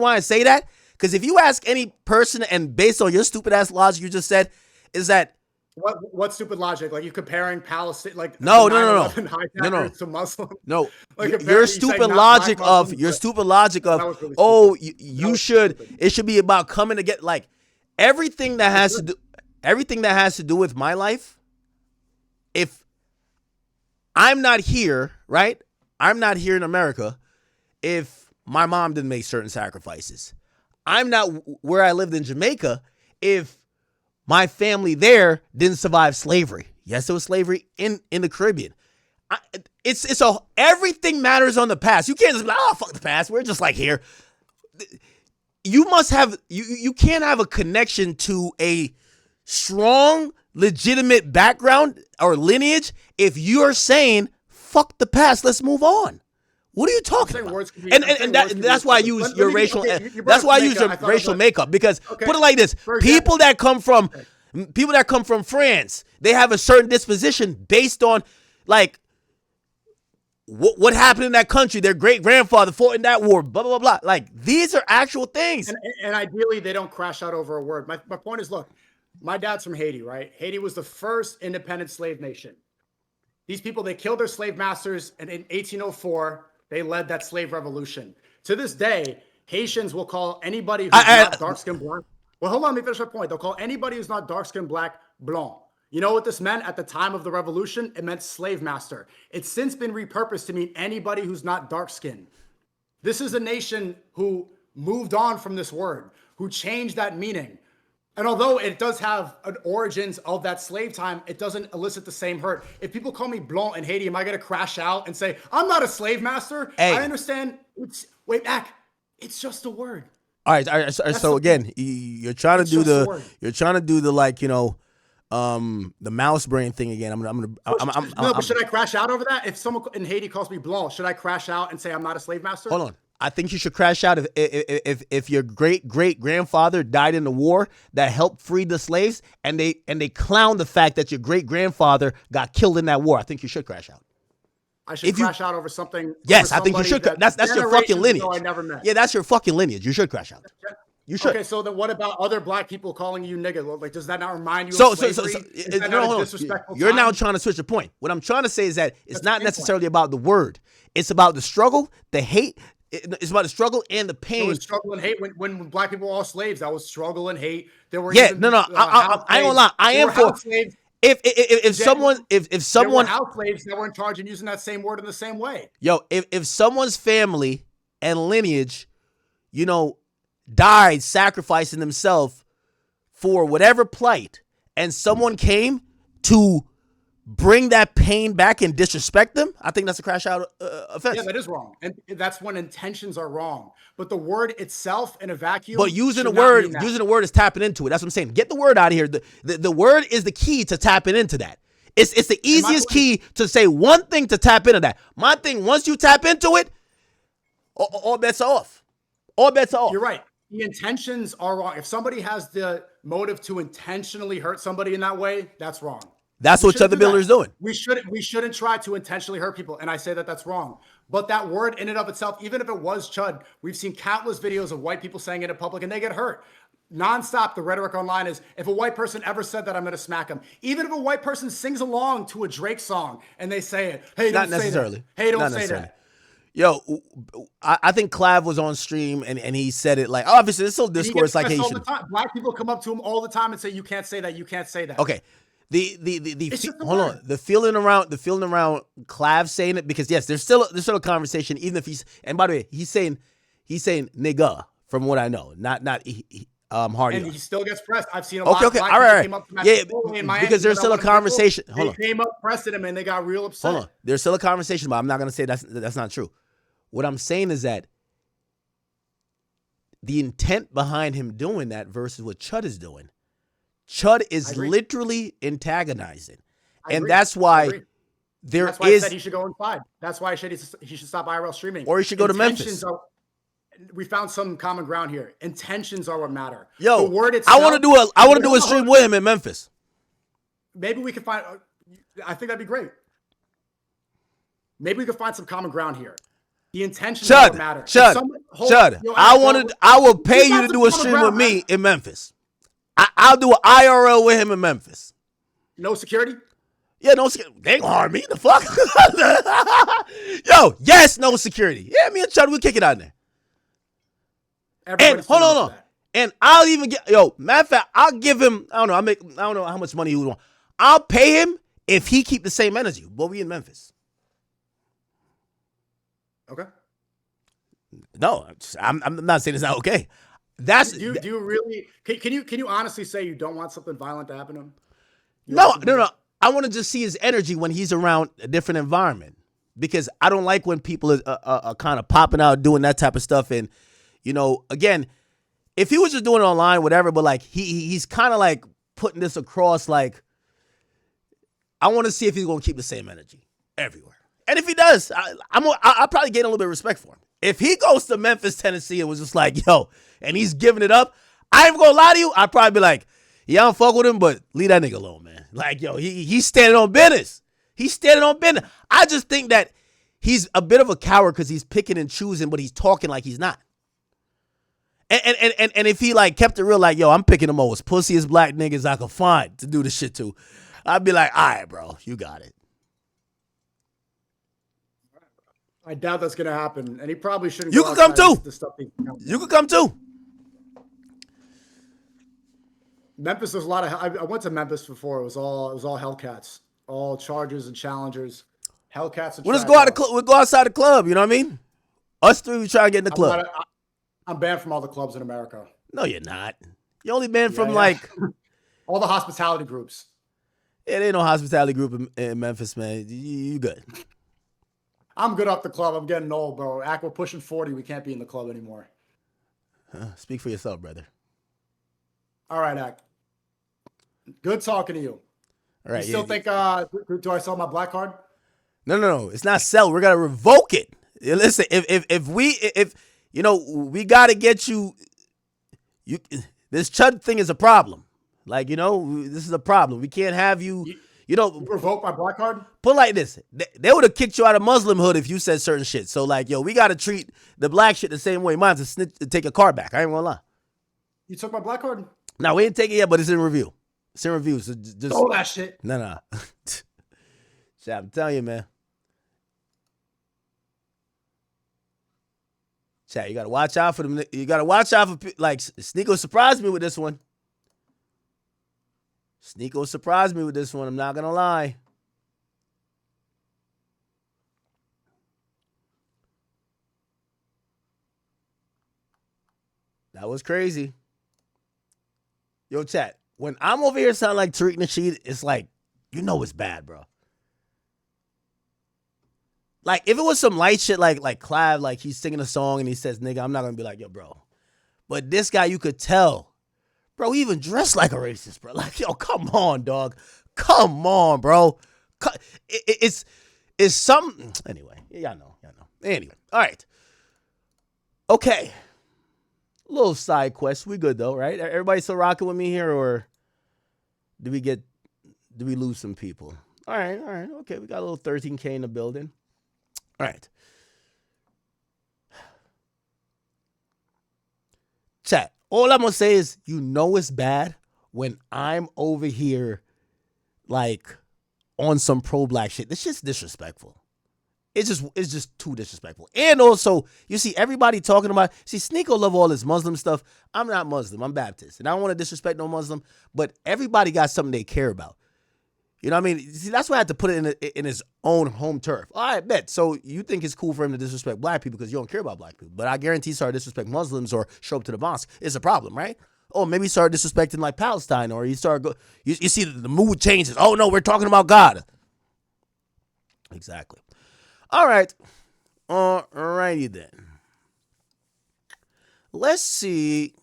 why I say that, because if you ask any person, and based on your stupid ass logic you just said, is that what stupid logic? Like you comparing Palestine, like no, to Muslims? No, like your stupid logic of really oh, you should. It should be about coming to get like everything that has to do with my life. If I'm not here, right? I'm not here in America if my mom didn't make certain sacrifices. I'm not where I lived in Jamaica if my family there didn't survive slavery. Yes, there was slavery in the Caribbean. Everything matters on the past. You can't just be like, oh, fuck the past. We're just like here. You must have, you can't have a connection to a strong, legitimate background or lineage if you're saying, fuck the past, let's move on. What are you talking about? That's why I use your racial. That's why I use your racial makeup because put it like this: people that come from France, they have a certain disposition based on like what happened in that country. Their great grandfather fought in that war. Blah blah blah. Like these are actual things. And ideally, they don't crash out over a word. My point is, look, my dad's from Haiti, right? Haiti was the first independent slave nation. These people, they killed their slave masters, and in 1804. They led that slave revolution. To this day, Haitians will call anybody who's not dark-skinned black. Well, hold on, let me finish my point. They'll call anybody who's not dark-skinned black, blanc. You know what this meant at the time of the revolution? It meant slave master. It's since been repurposed to mean anybody who's not dark-skinned. This is a nation who moved on from this word, who changed that meaning. And although it does have an origins of that slave time, it doesn't elicit the same hurt. If people call me blanc in Haiti, am I going to crash out and say, I'm not a slave master? Hey. I understand. Wait back. It's just a word. All right. So again, you're trying to do the like, The mouse brain thing again. But should I crash out over that? If someone in Haiti calls me blanc, should I crash out and say I'm not a slave master? Hold on. I think you should crash out if your great grandfather died in the war that helped free the slaves, and they clown the fact that your great grandfather got killed in that war. I think you should crash out. I should crash out over something. Yes, I think you should. That's your fucking lineage. I never met. Yeah, that's your fucking lineage. You should crash out. You should. Okay, so then what about other black people calling you nigga? Like, does that not remind you of slavery? You're now trying to switch the point. What I'm trying to say is that it's not necessarily about the word. It's about the struggle, the hate. It's about the struggle and the pain. It was struggle and hate when black people were all slaves. That was struggle and hate. There were I ain't gonna lie. I am for slaves. If someone house slaves that were in charge and using that same word in the same way. Yo, if someone's family and lineage, died sacrificing themselves for whatever plight, and someone came to bring that pain back and disrespect them, I think that's a crash out offense. Yeah, that is wrong. And that's when intentions are wrong. But the word itself in a vacuum. But using the word is tapping into it. That's what I'm saying. Get the word out of here. The word is the key to tapping into that. It's the easiest key to say one thing to tap into that. My thing, once you tap into it, all bets are off. All bets are off. You're right. The intentions are wrong. If somebody has the motive to intentionally hurt somebody in that way, that's wrong. That's what Chud the Builder is doing. We shouldn't try to intentionally hurt people, and I say that that's wrong. But that word in and of itself, even if it was Chud, we've seen countless videos of white people saying it in public, and they get hurt. Nonstop, the rhetoric online is, if a white person ever said that, I'm going to smack him. Even if a white person sings along to a Drake song and they say it, hey, don't say that. Hey, don't say that. Yo, I think Clav was on stream and he said it like, obviously, this whole discourse like Haitian. Black people come up to him all the time and say, you can't say that, you can't say that. Okay. The feeling around Clav saying it, because yes, there's still a conversation, even if and by the way, he's saying nigga from what I know, not Hardy. And he still gets pressed. I've seen a lot of black people came up to Miami because there's still a conversation. They came up, pressed him, and they got real upset. Hold on. There's still a conversation, but I'm not gonna say that's not true. What I'm saying is that the intent behind him doing that versus what Chud is doing. Chud is literally antagonizing. And that's why I said he should go inside. That's why I said he should stop IRL streaming. Or he should go to Memphis. We found some common ground here. Intentions are what matter. Yo, the word itself, I want to do a stream with him in Memphis. Maybe we can find. I think that'd be great. Maybe we could find some common ground here. The intentions are what matter. Chud, I will pay you to do a stream with me in Memphis. I'll do an IRL with him in Memphis. No security? Yeah, no security. They ain't gonna harm me. The fuck? Yo, yes, no security. Yeah, me and Chud, we'll kick it out there. And hold on. And I'll even matter of fact, I'll give him, I don't know how much money he would want. I'll pay him if he keep the same energy. But we in Memphis. Okay. No, I'm not saying it's not okay. Do you really can you honestly say you don't want something violent to happen to him? No. I want to just see his energy when he's around a different environment, because I don't like when people are kind of popping out doing that type of stuff. And again, if he was just doing it online, whatever, but like he's kind of like putting this across, like I want to see if he's going to keep the same energy everywhere. And if he does, I'll probably gain a little bit of respect for him. If he goes to Memphis, Tennessee, and was just like, yo, and he's giving it up, I ain't gonna lie to you, I'd probably be like, yeah, I don't fuck with him, but leave that nigga alone, man. Like, yo, he's standing on business. He's standing on business. I just think that he's a bit of a coward because he's picking and choosing, but he's talking like he's not. And if he like kept it real, like, yo, I'm picking the most pussiest black niggas I could find to do this shit to, I'd be like, all right, bro, you got it. I doubt that's gonna happen, and he probably shouldn't. You can come too. You can come too. Memphis, there's a lot of. I went to Memphis before. It was all Hellcats, all Chargers and Challengers, Hellcats. And we'll just go out. We'll go outside the club. You know what I mean? Us three, we try to get in the club. I'm banned from all the clubs in America. No, you're not. You're only banned from like all the hospitality groups. Yeah, there ain't no hospitality group in Memphis, man. You good? I'm good off the club. I'm getting old, bro. We're pushing 40. We can't be in the club anymore. Speak for yourself, brother. All right, Ak. Good talking to you. All right. You still think, do I sell my black card? No. It's not sell. We're gonna revoke it. Listen, if you know, we gotta get you. This Chud thing is a problem. Like, you know, this is a problem. We can't have you. You know, revoke my black card? Put like this. They would have kicked you out of Muslim hood if you said certain shit. So like, yo, we got to treat the black shit the same way. Mine's to take a car back. I ain't gonna lie. You took my black card? No, we ain't taking it yet, but it's in review. It's in review. So just oh, that shit. No. Shit, I'm telling you, man. Chat, you gotta watch out for them. You gotta watch out for, like, Sneako surprised me with this one. Sneako surprised me with this one. I'm not gonna lie. That was crazy. Yo, chat. When I'm over here sounding like Tariq Nasheed, it's like, you know it's bad, bro. Like, if it was some light shit like Clive, like he's singing a song and he says, nigga, I'm not going to be like, yo, bro. But this guy, you could tell. Bro, he even dressed like a racist, bro. Like, yo, come on, dog. Come on, bro. It's something. Anyway, y'all know. Anyway, all right. Okay. Little side quest. We good, though, right? Everybody still rocking with me here, or did we lose some people? All right. Okay, we got a little 13K in the building. All right. Chat, all I'm going to say is, you know it's bad when I'm over here, like, on some pro-black shit. This shit's disrespectful. It's just too disrespectful. And also, you see everybody talking about, Sneako love all this Muslim stuff. I'm not Muslim. I'm Baptist. And I don't want to disrespect no Muslim, but everybody got something they care about. You know what I mean? See, that's why I had to put it in his own home turf. All right, bet. So you think it's cool for him to disrespect black people because you don't care about black people. But I guarantee he started disrespect Muslims or show up to the mosque. It's a problem, right? Oh, maybe he started disrespecting like Palestine, or he started you see the mood changes. Oh no, we're talking about God. Exactly. All right. All righty then. Let's see.